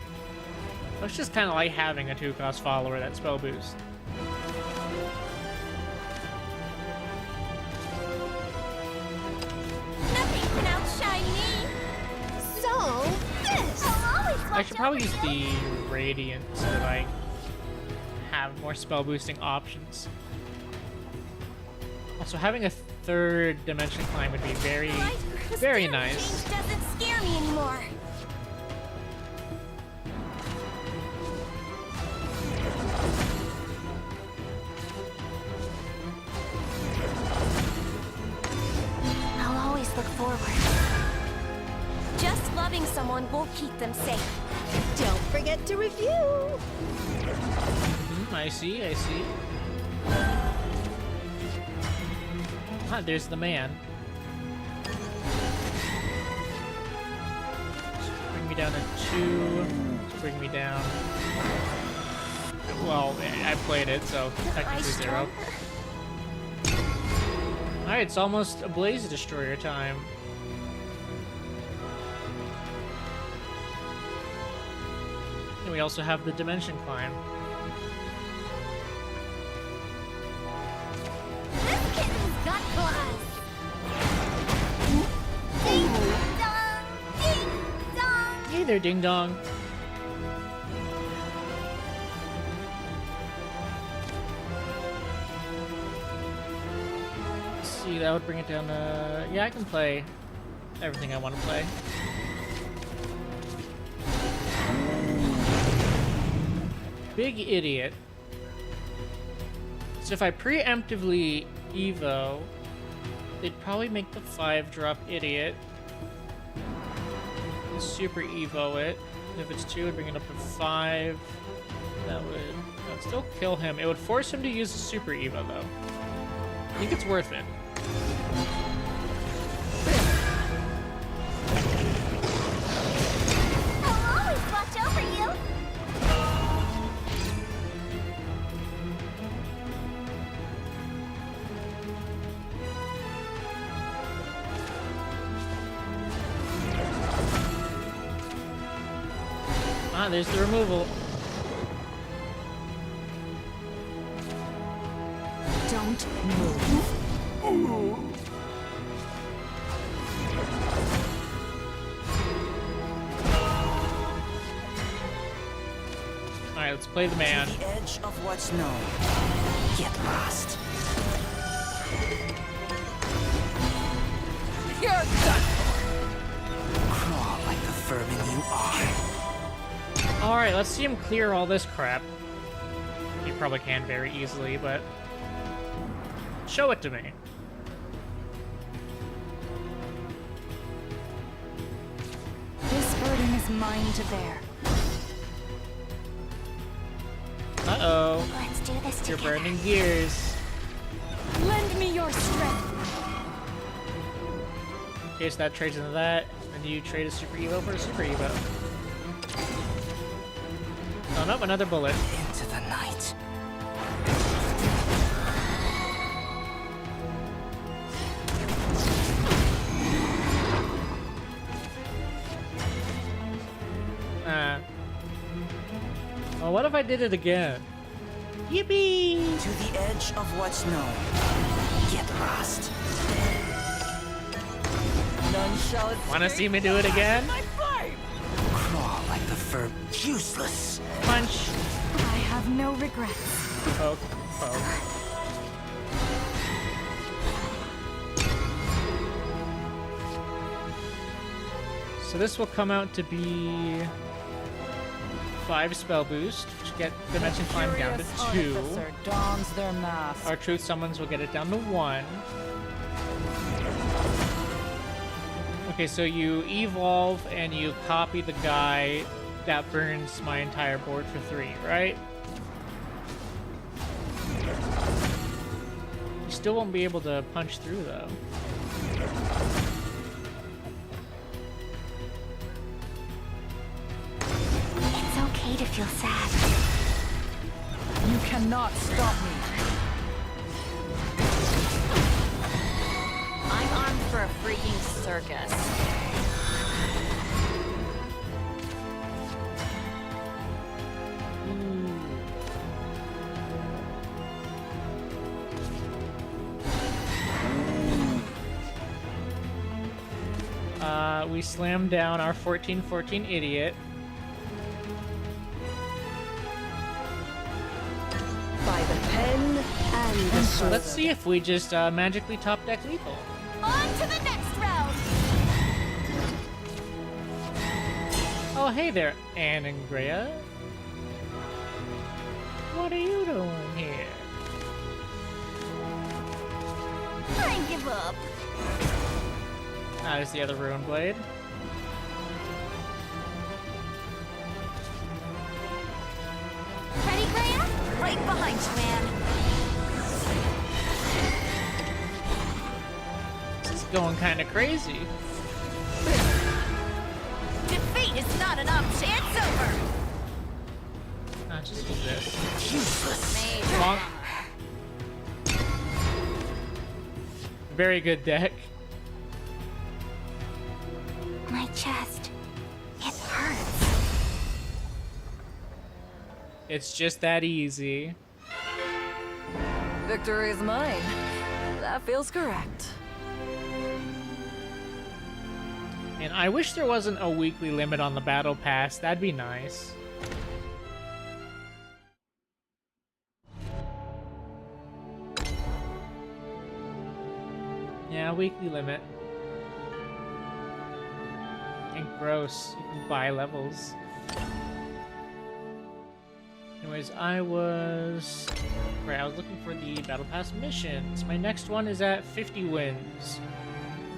So it's just kind of like having a 2-cost follower that spell boost. Nothing can outshine me. So this. I'll always watch I should probably use over you. the Radiant so that I have more spell boosting options. Also, having a 3rd dimension climb would be very, very nice. Change doesn't scare me anymore. I'll always look forward. Just loving someone won't keep them safe. Don't forget to review. I see, I see. Ah, there's the man. Bring me down to 2. Bring me down. Well, I played it, so technically 0. Alright, it's almost a Blaze Destroyer time. And we also have the Dimension Climb. This kitten's got claws. Ding dong, ding dong. Hey there, Ding Dong. Let's see, that would bring it down to... Yeah, I can play everything I want to play. Big idiot. So if I preemptively Evo, they'd probably make the 5-drop idiot. Super Evo it. If it's 2, it'd bring it up to 5. That would still kill him. It would force him to use the Super Evo, though. I think it's worth it. I'll always watch over you. Ah, there's the removal. Don't move. Alright, let's play the man. To the edge of what's known. Get lost. You're done. Crawl like the vermin you are. Alright, let's see him clear all this crap. He probably can very easily, but... show it to me. This burden is mine to bear. Uh-oh. Let's do this You're together. burning gears. Lend me your strength. Okay, so that trades into that. And you trade a Super Evo for a Super Evo. Oh, nope, another bullet. Into the night. Well, what if I did it again? Yippee! To the edge of what's known. Get lost. None shall escape. Wanna see me do it again? Crawl like the verb. Useless. Punch. I have no regrets. Poke. Poke. So this will come out to be 5 spell boost, which get Dimension Climb down to 2. Artificer dons their mask. Our Truth Summons will get it down to 1. Okay, so you evolve and you copy the guy that burns my entire board for 3, right? You still won't be able to punch through, though. It's okay to feel sad. You cannot stop me. I'm armed for a freaking circus. We slammed down our 14/14 idiot. By the pen and the So let's see if we just magically top deck lethal. On to the next round! Oh, hey there, Anne and Grea. What are you doing here? I give up. Ah, there's the other Ruin Blade. Ready, Graham? Right behind you, man. This is going kind of crazy. Defeat is not an option. It's over. Ah, just use this. Useless. Bonk. Very good deck. My chest. It hurts. It's just that easy. Victory is mine. That feels correct. And I wish there wasn't a weekly limit on the battle pass. That'd be nice. Yeah, weekly limit. And gross. You can buy levels. Anyways, I was looking for the Battle Pass missions. My next one is at 50 wins.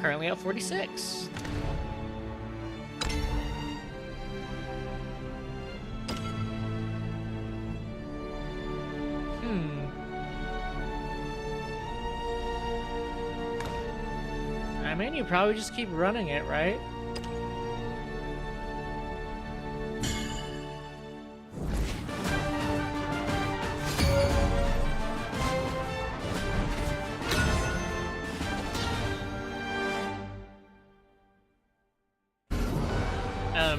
Currently at 46. I mean, you probably just keep running it, right?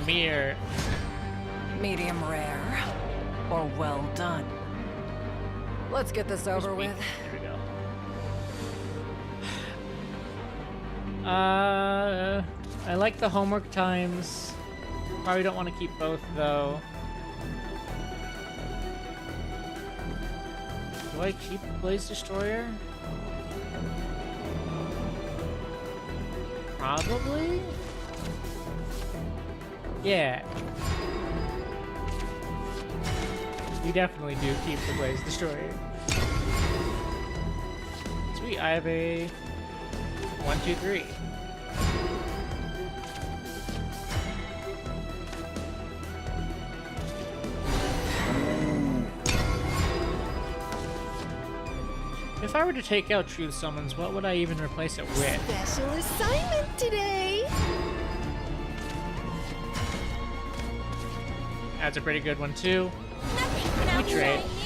Mirror. Medium rare. Or well done. Let's get this over with. There we go. I like the homework times. Probably don't want to keep both, though. Do I keep the Blaze Destroyer? Probably? Yeah. We definitely do keep the Blaze Destroyer. Sweet, I have a 1, 2, 3. If I were to take out Truth Summons, what would I even replace it with? Special assignment today. That's a pretty good one, too. Nothing can We trade. outshine me.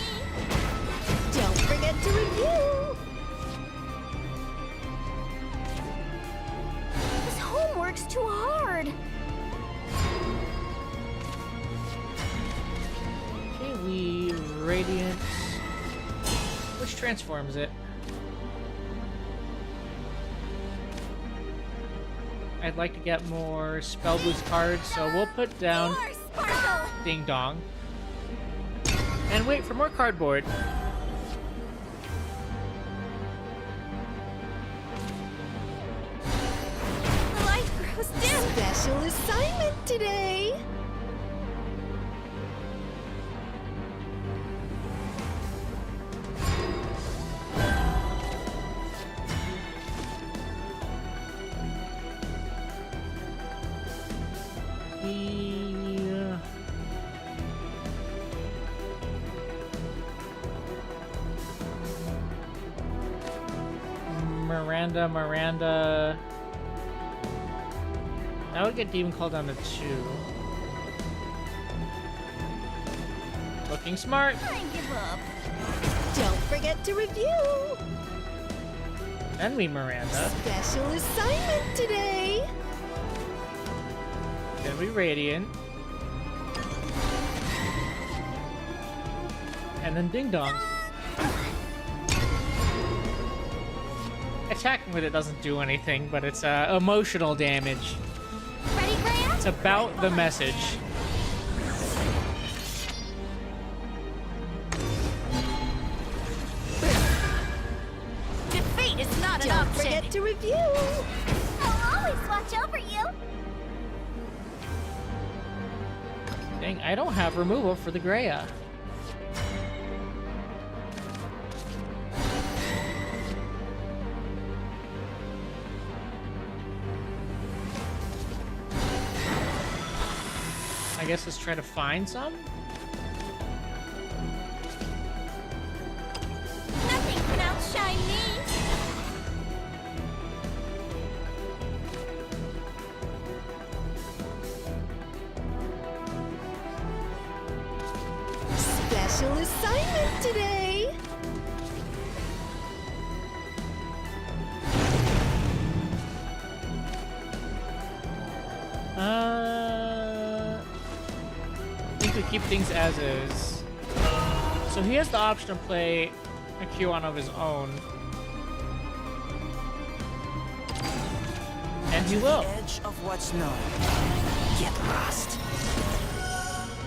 Don't forget to review. This homework's too hard. Okay, we Radiant. Which transforms it? I'd like to get more spell boost cards, so we'll put down More sparkle. Ding Dong. And wait for more cardboard. The light grows dim. Special assignment today. The Miranda. That would get Demon Call down to 2. Looking smart. I give up. Don't forget to review. Then we Miranda. Special assignment today. Then we Radiant. And then Ding Dong. Attacking with it doesn't do anything, but it's emotional damage. Ready, Graham? It's about the message. Defeat is not an Don't option. forget to review. I'll always watch over you. Dang, I don't have removal for the Greya. I guess let's try to find some. Nothing can outshine me. Special assignment today. I think we keep things as is. So he has the option to play a Q-on of his own. And he will. Edge of what's known. Get lost.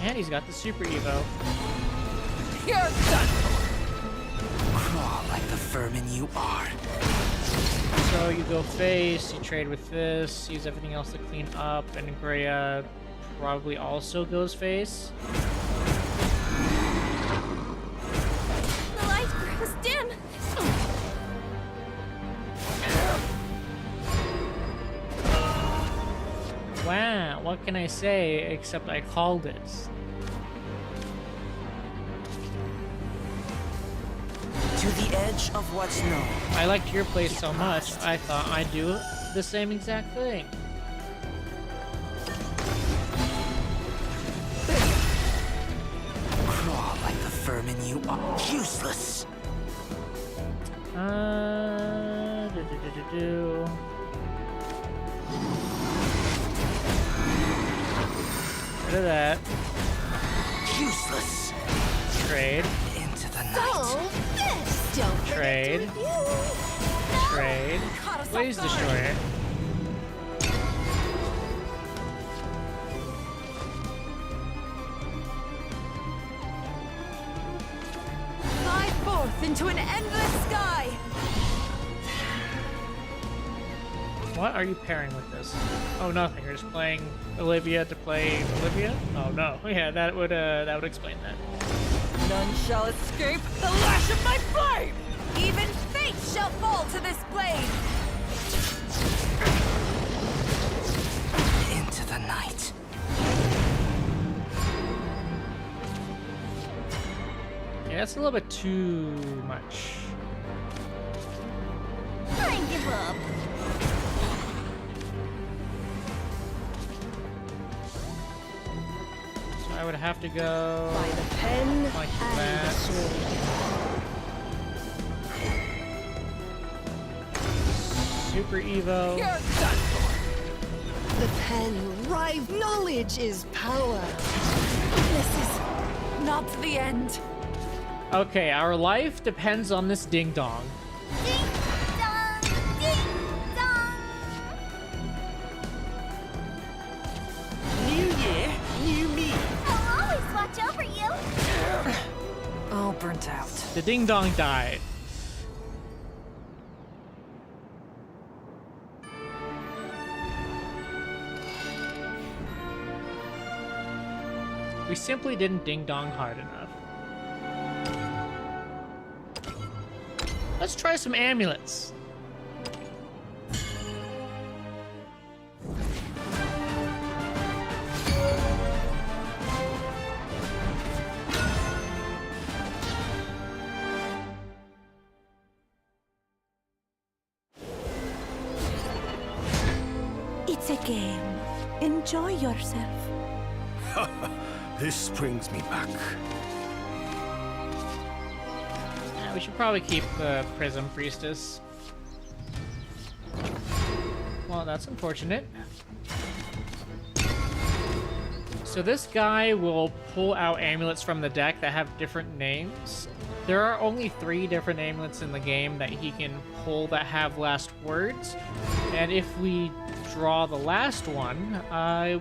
And he's got the Super Evo. You're done. Crawl like the vermin you are. So you go face, you trade with this, use everything else to clean up, and Greya probably also goes face. The light grows dim. Wow, what can I say except I called it? To the edge of what's known. I liked your place so much, I thought I'd do the same exact thing. Crawl like the vermin you are. Useless. Do. Rid of that. Useless. Trade. Into the night. Oh, this! Don't Trade. forget to review. Trade. Caught us off Blaze guard. Destroyer. Fly forth into an endless sky. What are you pairing with this? Oh, nothing. You're just playing Olivia to play Olivia? Oh no. Yeah, that would explain that. None shall escape the lash of my flame! Even fate shall fall to this blade. Into the night. Yeah, that's a little bit too much. I give up. So I would have to go By the pen like and the that. sword. Super Evo. You're done for. The pen, rive knowledge is power. This is not the end. Okay, our life depends on this ding dong. Ding dong, ding dong. New year, new me. I'll always watch over you. All burnt out. The ding dong died. We simply didn't ding dong hard enough. Let's try some amulets. It's a game. Enjoy yourself. This brings me back. Yeah, we should probably keep the Prism Priestess. Well, that's unfortunate. So this guy will pull out amulets from the deck that have different names. There are only 3 different amulets in the game that he can pull that have last words. And if we draw the last one,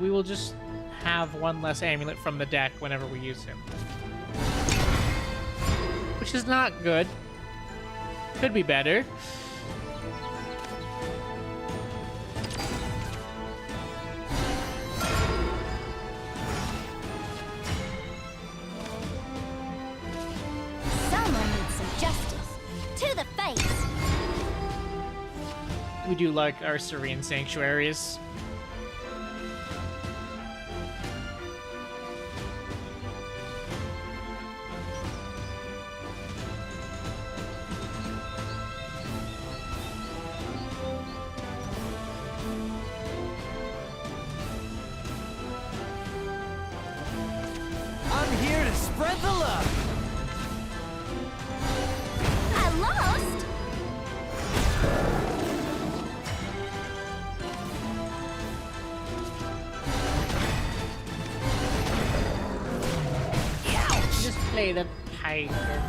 we will just have one less amulet from the deck whenever we use him. Which is not good. Could be better. Someone needs some justice. To the face. We do like our serene sanctuaries. I'm here to spread the love. I lost. Just play the tiger.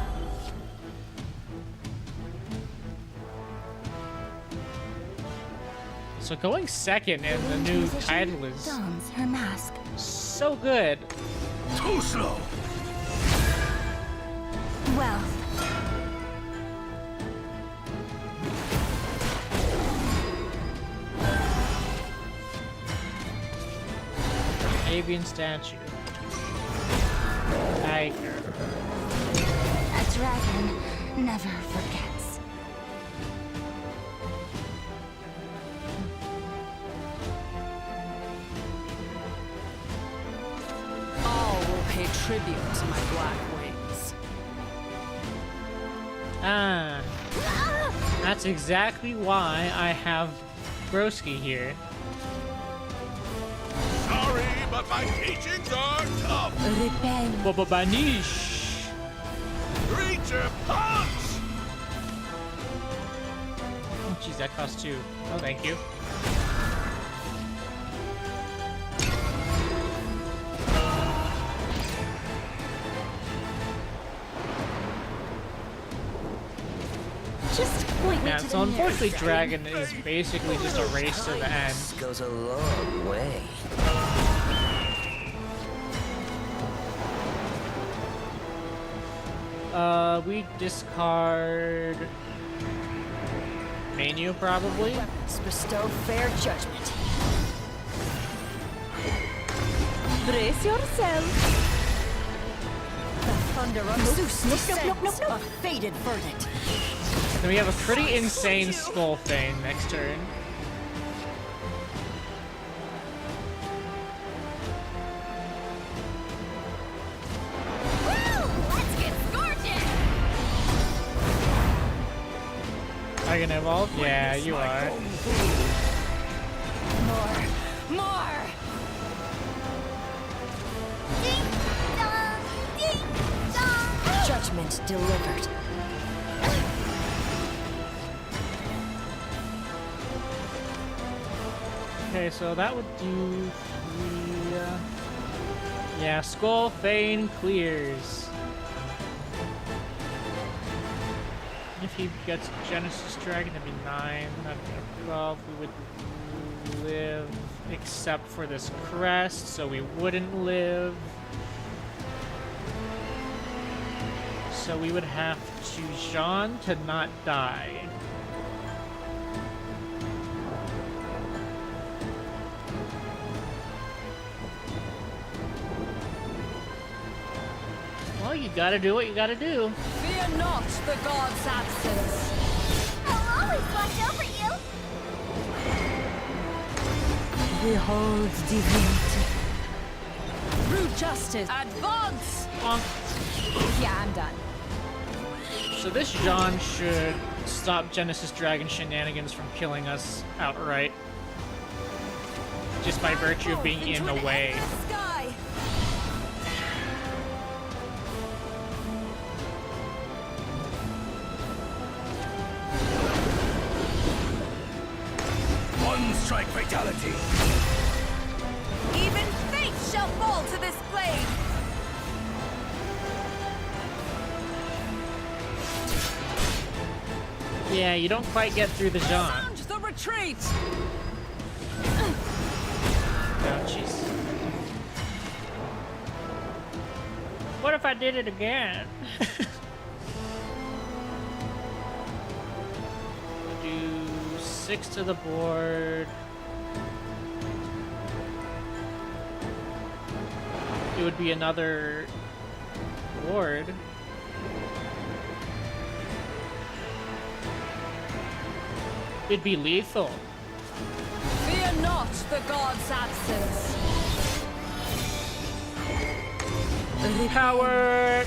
So going second in the new title is Dons her mask. so good. Too slow. Well, avian statue. Tiger. A dragon never forgets. All will pay tribute to my black wings. Ah. That's exactly why I have Broski here. Sorry, but my teachings are tough. Banish. Creature punch! Oh, jeez, that costs 2. Oh, thank you. Just point me Yeah, to so the unfortunately, nearest Dragon is basically just a race to the end. This goes a long way. We discard Manu probably. Bestow fair judgment. Brace yourself. The thunder of Zeus descends. A fated verdict. Then we have a pretty insane Skull Fane next turn. Let's get scorching! Are you gonna evolve? Yeah, you are. More! Ding dong! Ding dong! Judgment delivered. Okay, so that would do 3. Yeah, Skull Fane clears. If he gets Genesis Dragon, that'd be 9. That'd be 12. We would live, except for this crest, so we wouldn't live. So we would have to Jean to not die. Well, you gotta do what you gotta do. Fear not the god's absence. I'll always watch over you! Behold divinity. Through justice, advance! Yeah, I'm done. So this Jean should stop Genesis Dragon shenanigans from killing us outright. Just by virtue of being in the way. Sky! One strike fatality. Even fate shall fall to this blade! Yeah, you don't quite get through the Jean. Sound the retreat! Oh, jeez. What if I did it again? Do 6 to the board. It would be another ward. It'd be lethal. Fear not the god's absence. Power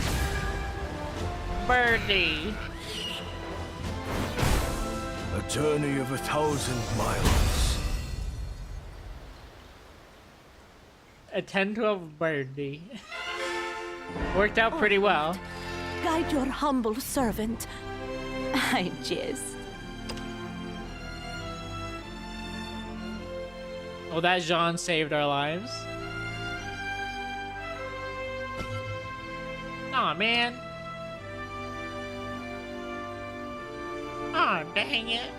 Birdie. A journey of 1,000 miles. A 10-12 Birdie. Worked out pretty well. Guide your humble servant. I jest. Oh, that Jean saved our lives. Aw, man. Aw, dang it.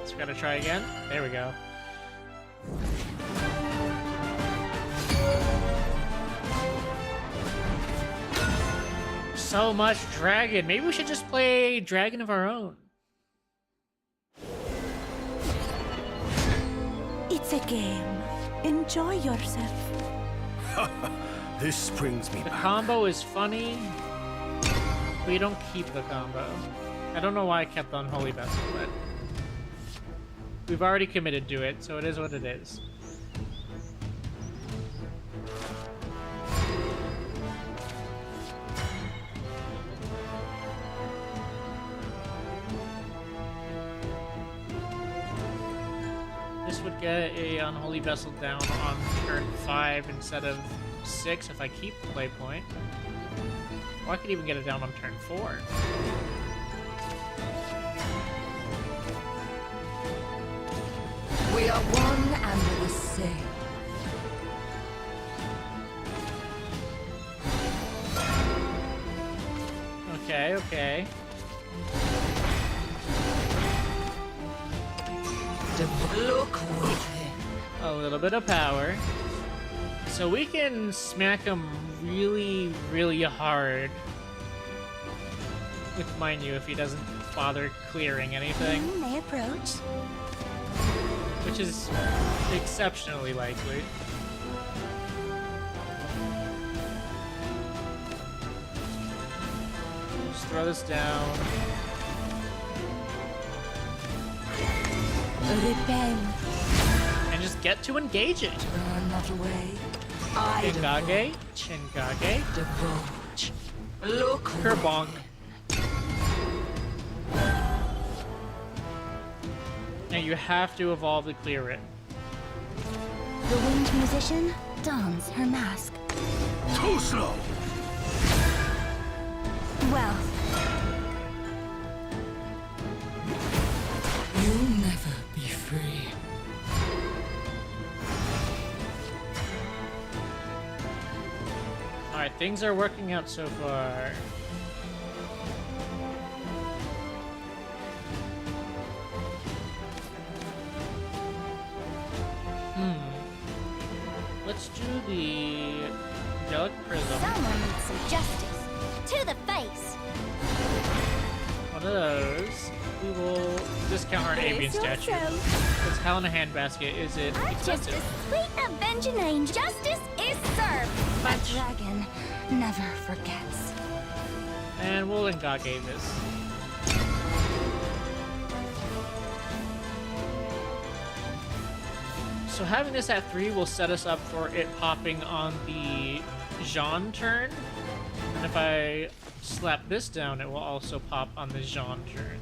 So we gotta try again. There we go. So much dragon. Maybe we should just play dragon of our own. It's a game. Enjoy yourself. This brings me The back. combo is funny. We don't keep the combo. I don't know why I kept the Unholy Vessel, but we've already committed to it, so it is what it is. This would get a Unholy Vessel down on turn 5 instead of 6 if I keep the play point. Or I could even get it down on turn 4. We are one and the same. Okay, okay. Look within. A little bit of power. So we can smack him really, really hard. With mind you, if he doesn't bother clearing anything. May approach. Which is exceptionally likely. Just throw this down. Repent. And just get to engage it. Turn not away. I Engage. Engage. divulge. Look Kerbonk. And you have to evolve to clear it. The winged musician dons her mask. Too slow. Well, You'll never be free. Alright, things are working out so far. Let's do the Angelic Prism. someone needs some justice. To the face. One of those. We will discount our avian statue. Because Hell in a Handbasket, is it I'm just a expensive? sweet avenging angel. Justice is served. A dragon never forgets. And we'll engage this. So having this at 3 will set us up for it popping on the Jean turn. And if I slap this down, it will also pop on the Jean turn.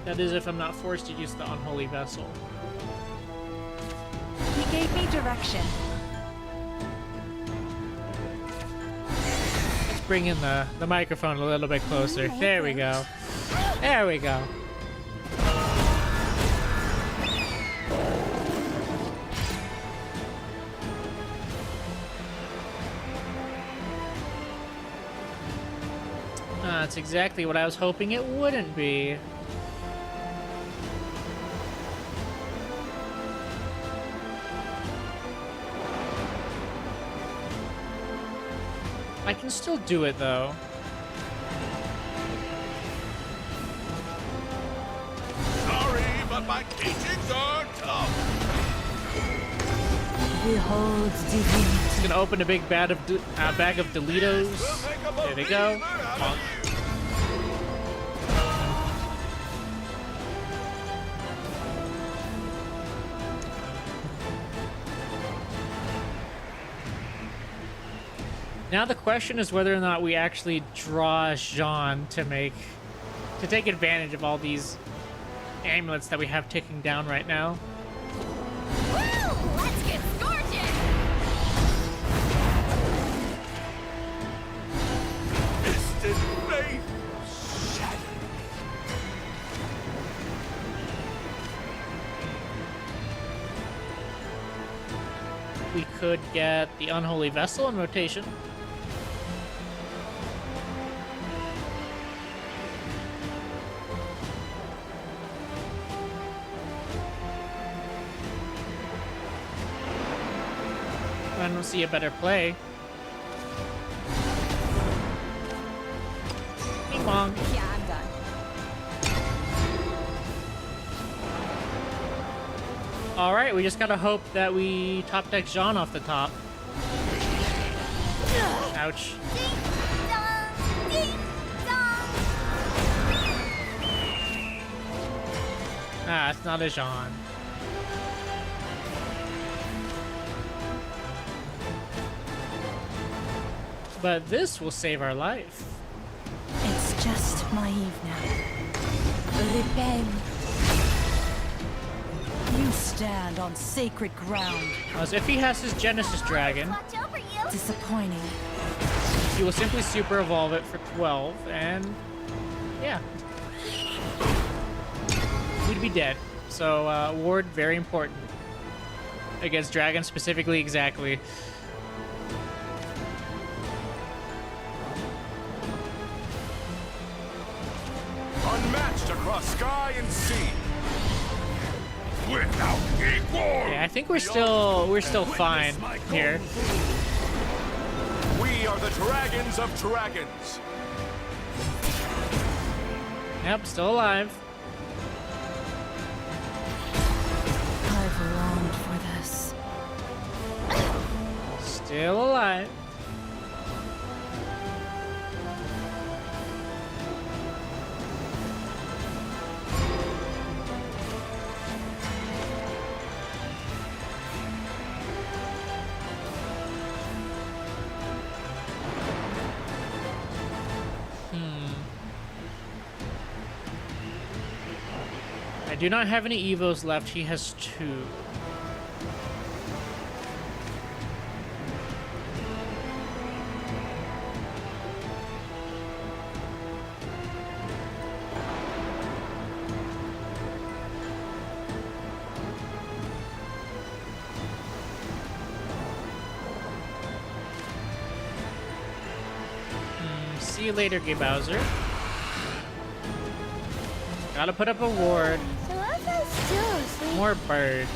That is if I'm not forced to use the Unholy Vessel. He gave me direction. Let's bring in the microphone a little bit closer. There we go. There we go. That's exactly what I was hoping it wouldn't be. I can still do it though. Sorry, but my teachings are tough. Behold divinity. It's gonna open a big bag of Delitos. We'll make a There they go. believer out Bonk. of you. Now the question is whether or not we actually draw Jean to take advantage of all these amulets that we have ticking down right now. Woo! Let's get scorching! Distant faith shattered. We could get the Unholy Vessel in rotation. I don't see a better play. on. Yeah, I'm done. All right, we just gotta hope that we top deck Jean off the top. Ouch. Ah, it's not a Jean. But this will save our life. It's just naive now. Repent. You stand on sacred ground. As if he has his Genesis Dragon, Disappointing. he will simply super evolve it for 12, and yeah. We'd be dead. So, ward, very important. Against dragons specifically, exactly. Unmatched across sky and sea. Without equal. Yeah, I think we're still fine here. We are the dragons of dragons. Yep, still alive. I've longed for this. Still alive. I do not have any Evos left. He has 2. See you later, Gay Bowser. Gotta put up a ward. More bird.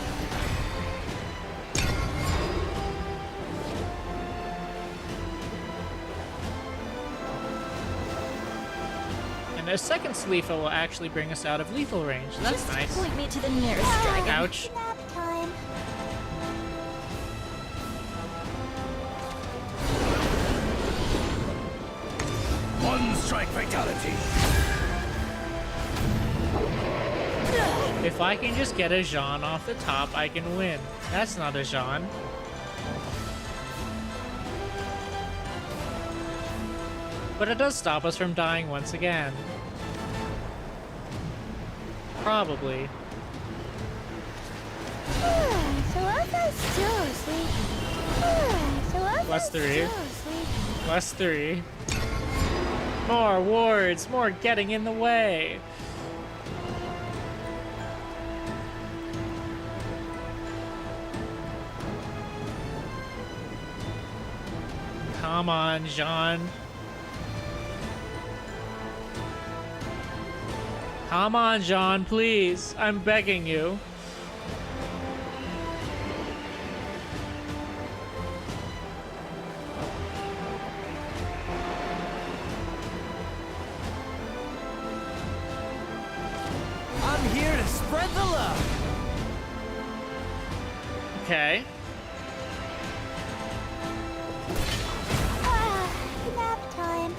And a second Sleefa will actually bring us out of lethal range. That's nice. Point me to the nearest dragon. Ouch. Nap time. One strike fatality. If I can just get a Jean off the top, I can win. That's not a Jean. But it does stop us from dying once again. Probably. +3. +3. More wards, more getting in the way. Come on, Jean. Come on, Jean, please. I'm begging you. I'm here to spread the love. Okay. Nap time.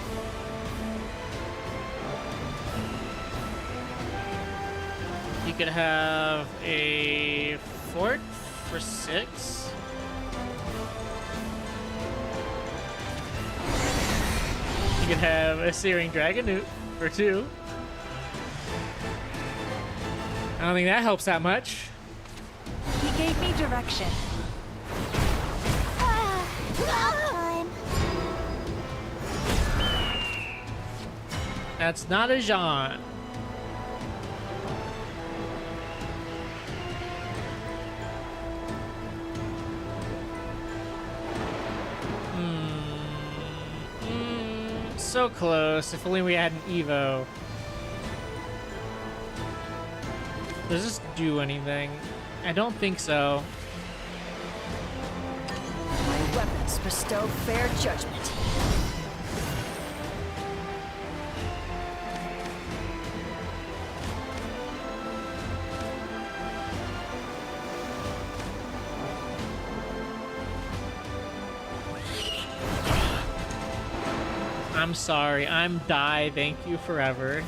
You could have a fort for 6. You could have a Searing Dragon for 2. I don't think that helps that much. He gave me direction. Nap time. That's not a Jean. So close. If only we had an Evo. Does this do anything? I don't think so. My weapons bestow fair judgment. I'm sorry. I'm die. Thank you forever.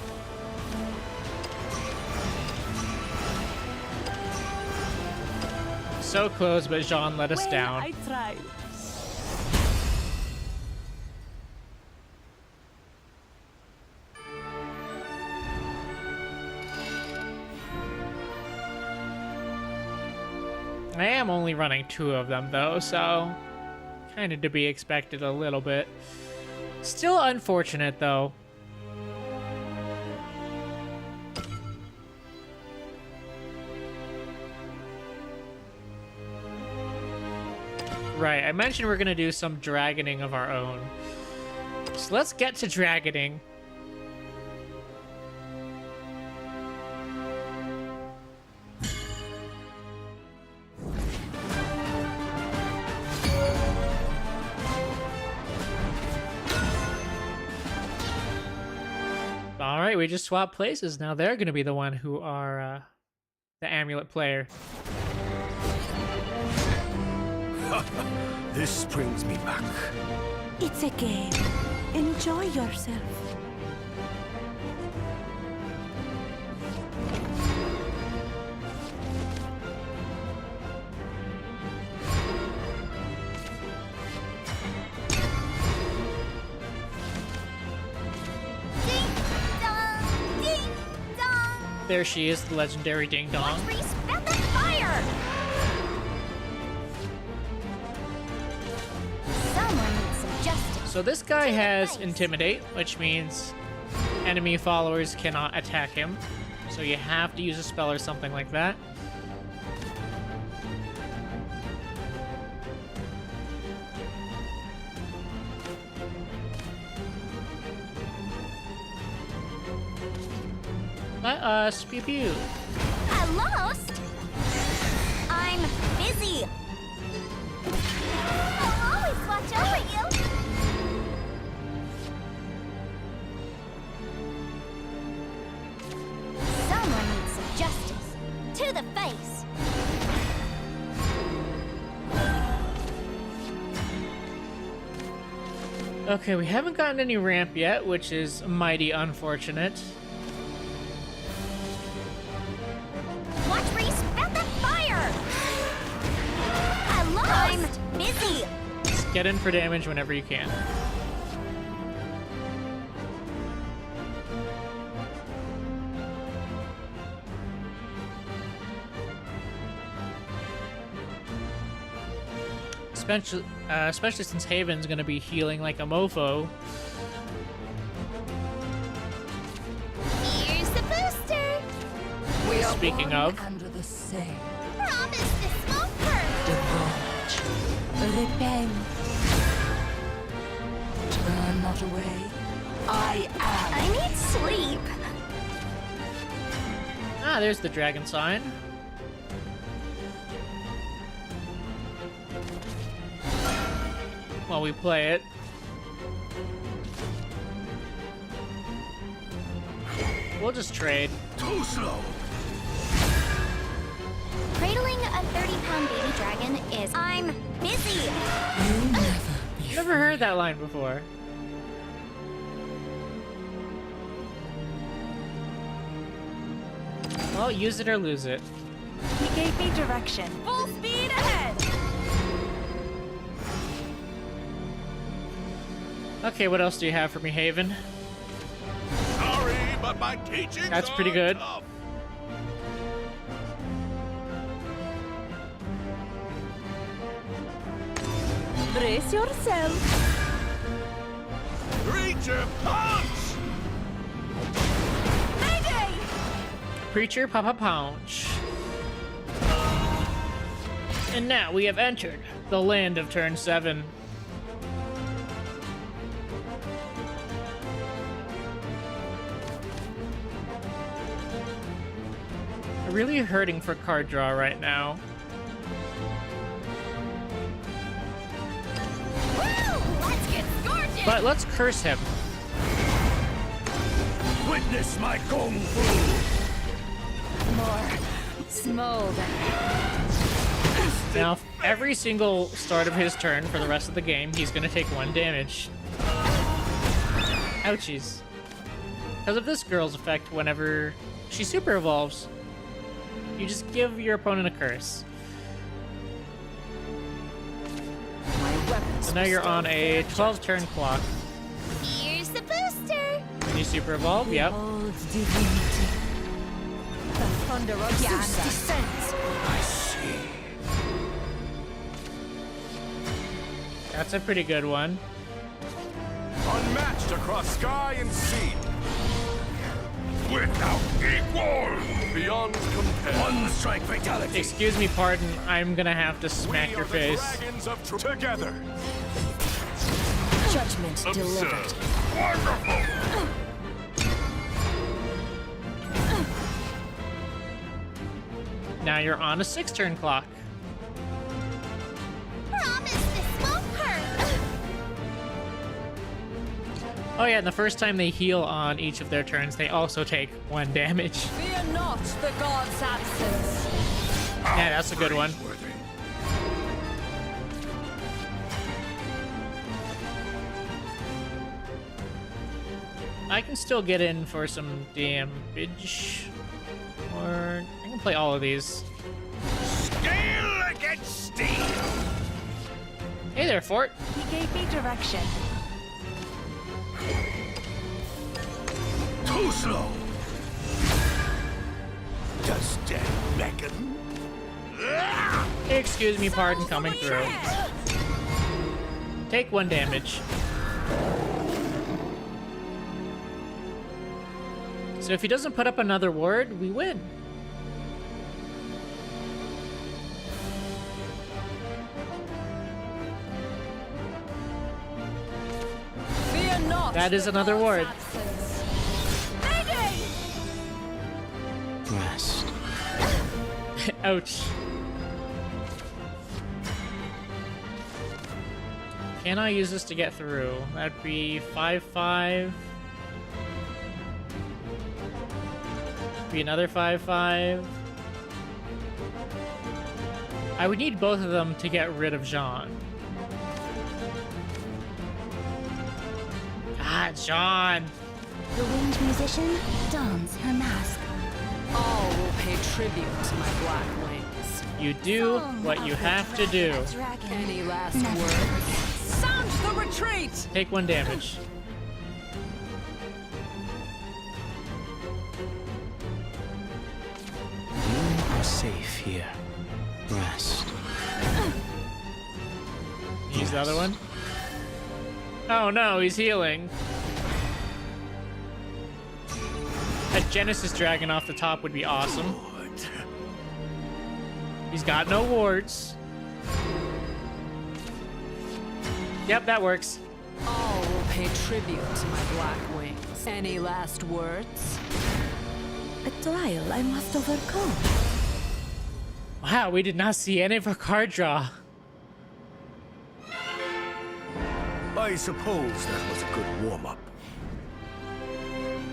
So close, but Jean let us down. I tried. I am only running 2 of them, though, so kind of to be expected a little bit. Still unfortunate, though. Right, I mentioned we're going to do some dragoning of our own. So let's get to dragoning. Alright, we just swapped places. Now they're going to be the one who are the amulet player. This brings me back. It's a game. Enjoy yourself. There she is, the legendary Ding Dong. Respect the fire! Someone needs some justice. So this guy has Intimidate, which means enemy followers cannot attack him. So you have to use a spell or something like that. Let us pew pew. I lost? I'm busy. I'll always watch over you. Someone needs some justice. To the face. Okay, we haven't gotten any ramp yet, which is mighty unfortunate. Watch where you spread the fire! I lost! I'm busy! Just get in for damage whenever you can. Especially since Haven's gonna be healing like a mofo. Here's the booster! We are Speaking one of. under the same. Promise this won't hurt! Divulge. Repent. Turn not away. I am. I need sleep. Ah, there's the dragon sign. While we play it. We'll just trade. Too slow. Cradling a 30-pound baby dragon is I'm busy. Never heard that line before. Well, use it or lose it. He gave me direction. Full speed ahead. Okay, what else do you have for me, Haven? Sorry, but my teachings That's pretty are good. tough. Brace yourself. Creature punch! Mayday! Preacher Papa Pounch. And now we have entered the land of turn 7. Really hurting for card draw right now. Woo! Let's get gorgeous! But let's curse him. Witness my kung fu! More smolder. Now, every single start of his turn for the rest of the game, he's gonna take 1 damage. Ouchies. Because of this girl's effect, whenever she super evolves, you just give your opponent a curse. My weapons. So now you're on a 12-turn clock. Here's the booster. Can you super evolve? Yep. Behold divinity. The thunder of Zeus descends. I see. That's a pretty good one. Unmatched across sky and sea. Without equal. Beyond compare. One strike fatality. Excuse me, pardon. I'm gonna have to smack We your are the face. dragons of together. Judgment delivered. Absurd. Wonderful. Now you're on a 6-turn clock. Promise this won't hurt. Oh yeah, and the first time they heal on each of their turns, they also take 1 damage. Fear not the god's absence. Yeah, that's a good one. Worthy. I can still get in for some damage. Or I can play all of these. Steel against steel. Hey there, Fort. He gave me direction. Too slow. Does death beckon? Excuse me, pardon, coming through. Take 1 damage. So if he doesn't put up another word, we win. Fear not. That is the another god's word. absence. Rest. Ouch. Can I use this to get through? That'd be 5-5. Be another 5-5. I would need both of them to get rid of Jean. God, Jean. The winged musician dons her mask. All will pay tribute to my black wings. You do what you have to do. Dragon. Any last words? Sound the retreat! Take 1 damage. You are safe here. Rest. Use the other one. Oh no, he's healing. A Genesis Dragon off the top would be awesome. He's got no wards. Yep, that works. All will pay tribute to my black wings. Any last words? A trial I must overcome. Wow, we did not see any of our card draw. I suppose that was a good warm-up.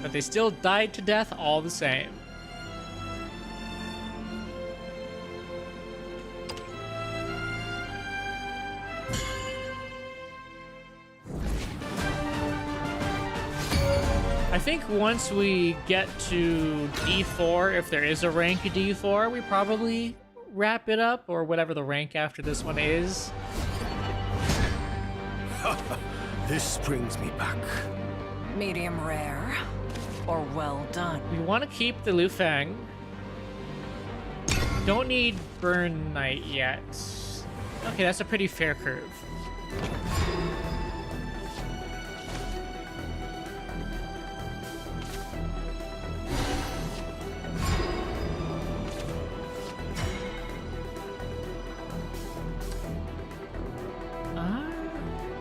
But they still died to death all the same. I think once we get to D4, if there is a rank D4, we probably wrap it up, or whatever the rank after this one is. This brings me back. Medium rare or well done? We want to keep the Lu Feng. Don't need Burn Knight yet. Okay, that's a pretty fair curve.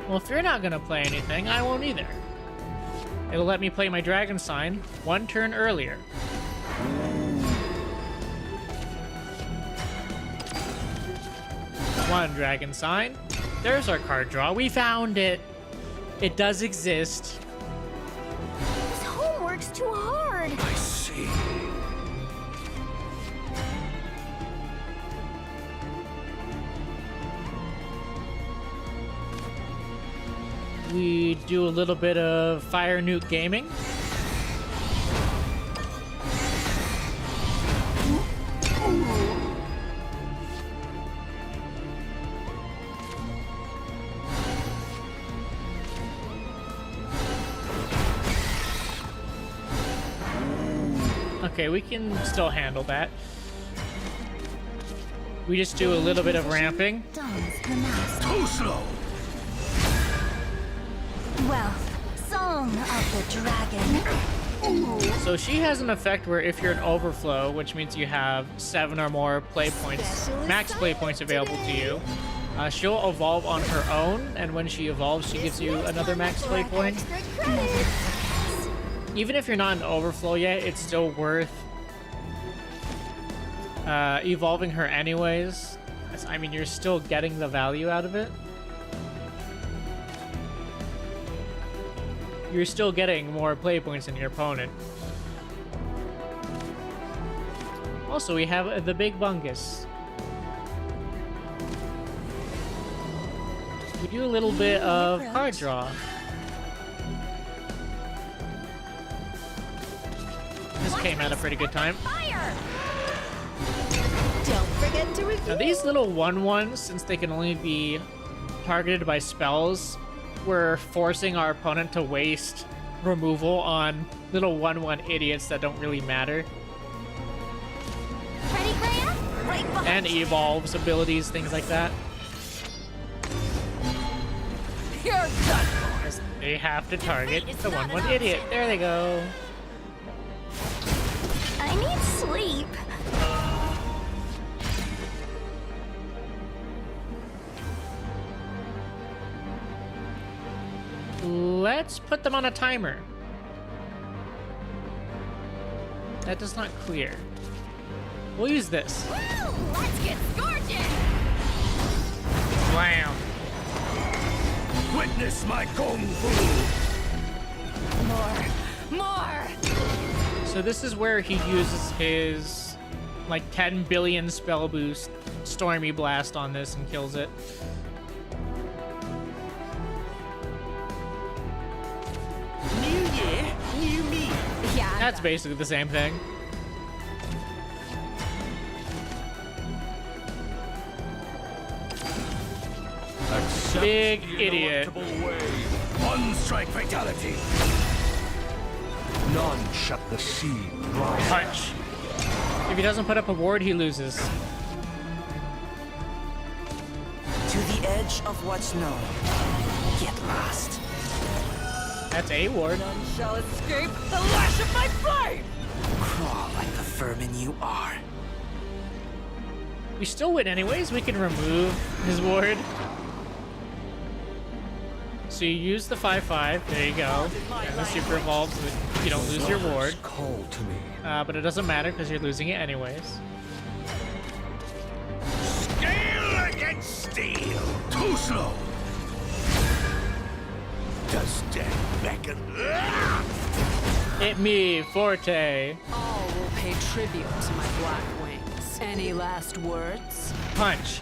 Well, if you're not gonna play anything, I won't either. It'll let me play my Dragon Sign 1 turn earlier. One Dragon Sign. There's our card draw. We found it. It does exist. This homework's too hard. I see. We do a little bit of Fire Nuke gaming. Okay, we can still handle that. We just do a little bit of ramping. Too slow. Well, Song of the Dragon. So she has an effect where if you're an overflow, which means you have 7 or more play points, max play points available to you, she'll evolve on her own, and when she evolves, she gives you another max play point. Even if you're not an overflow yet, it's still worth evolving her anyways. I mean, you're still getting the value out of it. You're still getting more play points than your opponent. Also, we have the Big Bungus. We do a little bit of card draw. This came at a pretty good time. Don't forget to review. Now these little 1/1s, since they can only be targeted by spells, we're forcing our opponent to waste removal on little 1/1 idiots that don't really matter. Ready, Graham? Right behind And you. evolves abilities, things like that. You're done for. As they have to target Defeat is the not 1/1 an idiot. option. There they go. I need sleep. Let's put them on a timer. That does not clear. We'll use this. Woo! Let's get scorching. Wham! Witness my kung fu. More. So this is where he uses his like 10 billion spell boost Stormy Blast on this and kills it. New year, new me. Yeah. That's basically the same thing. Accept Big the idiot. ineluctable way. One strike fatality. None shut the sea dry. Punch. If he doesn't put up a ward, he loses. To the edge of what's known. Get lost. That's a ward. None shall escape the lash of my flame! Crawl like the vermin you are. We still win anyways. We can remove his ward. So you use the 5/5. There you go. And the super evolves so that you don't lose your ward. Call to me. But it doesn't matter because you're losing it anyways. Steel against steel. Too slow. Does death beckon? Hit me, Forte. All will pay tribute to my black wings. Any last words? Punch.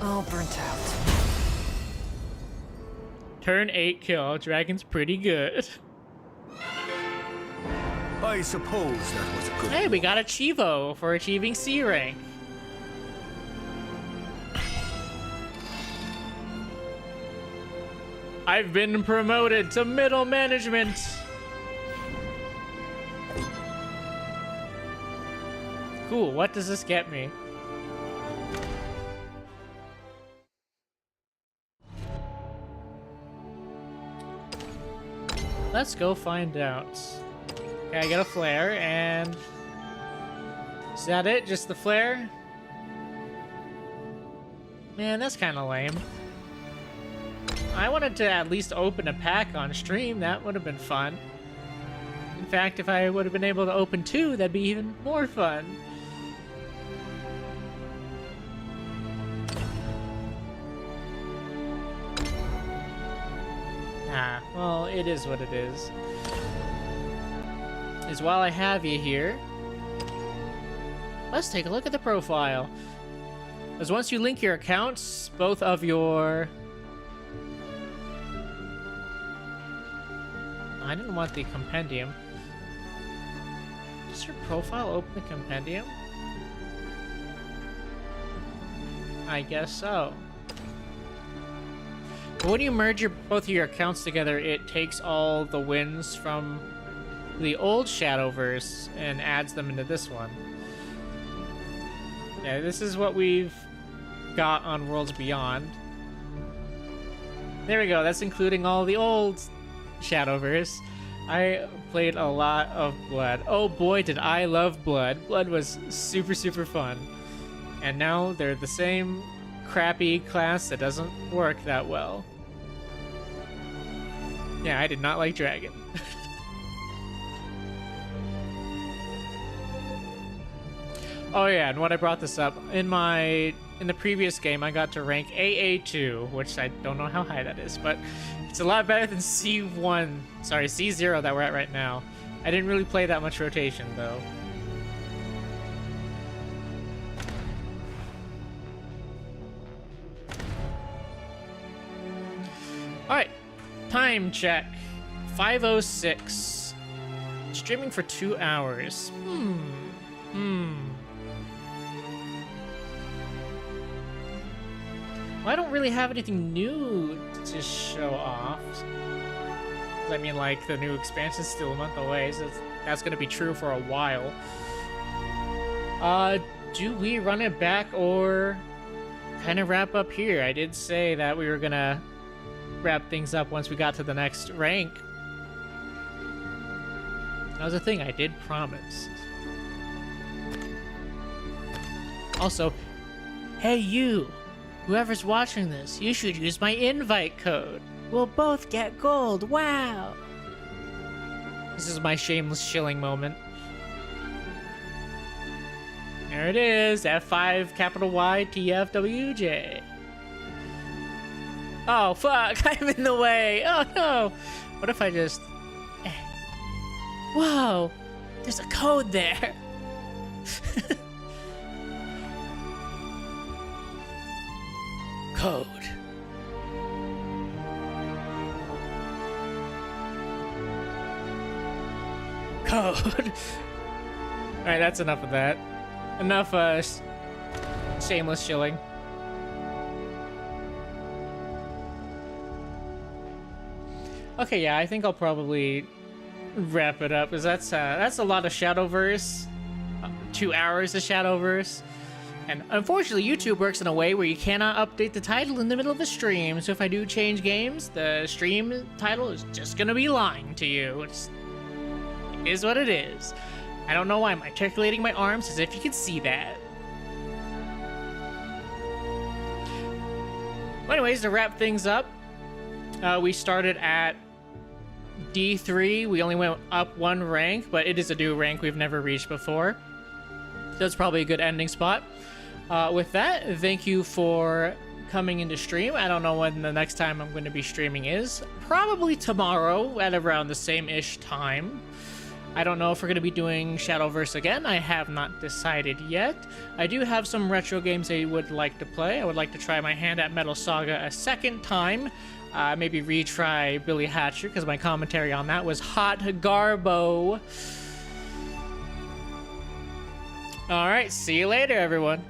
All burnt out. Turn 8 kill. Dragon's pretty good. I suppose that was a good. Hey, we got a Chivo for achieving C rank. I've been promoted to middle management. Cool, what does this get me? Let's go find out. Okay, I get a flare, and... Is that it? Just the flare? Man, that's kind of lame. I wanted to at least open a pack on stream. That would have been fun. In fact, if I would have been able to open 2, that'd be even more fun. Ah, well, it is what it is. While I have you here, let's take a look at the profile. As once you link your accounts, both of your I didn't want the compendium. Does your profile open the compendium? I guess so. But when you merge both of your accounts together, it takes all the wins from the old Shadowverse and adds them into this one. Yeah, this is what we've got on Worlds Beyond. There we go, that's including all the old Shadowverse. I played a lot of Blood. Oh boy, did I love Blood. Blood was super, super fun. And now they're the same crappy class that doesn't work that well. Yeah, I did not like Dragon. Oh yeah, and when I brought this up, in the previous game I got to rank AA2, which I don't know how high that is, but it's a lot better than C0 that we're at right now. I didn't really play that much rotation though. Alright, time check. 5:06. Streaming for 2 hours. Well, I don't really have anything new to show off. I mean, like, the new expansion's still a month away, so that's gonna be true for a while. Do we run it back or kind of wrap up here? I did say that we were gonna wrap things up once we got to the next rank. That was a thing I did promise. Also, hey you! Whoever's watching this, you should use my invite code. We'll both get gold, wow! This is my shameless shilling moment. There it is, F5 capital Y TFWJ. Oh fuck, I'm in the way, oh no! What if I just... Whoa, there's a code there! Code. Code. Alright, that's enough of that. Enough, shameless shilling. Okay, yeah, I think I'll probably wrap it up, because that's a lot of Shadowverse. 2 hours of Shadowverse. And unfortunately, YouTube works in a way where you cannot update the title in the middle of a stream. So if I do change games, the stream title is just gonna be lying to you. It is what it is. I don't know why I'm articulating my arms as if you can see that. Well, anyways, to wrap things up, we started at D3. We only went up 1 rank, but it is a new rank we've never reached before. So it's probably a good ending spot. With that, thank you for coming into stream. I don't know when the next time I'm going to be streaming is. Probably tomorrow at around the same-ish time. I don't know if we're going to be doing Shadowverse again. I have not decided yet. I do have some retro games I would like to play. I would like to try my hand at Metal Saga a second time. Maybe retry Billy Hatcher, because my commentary on that was hot garbo. Alright, see you later, everyone.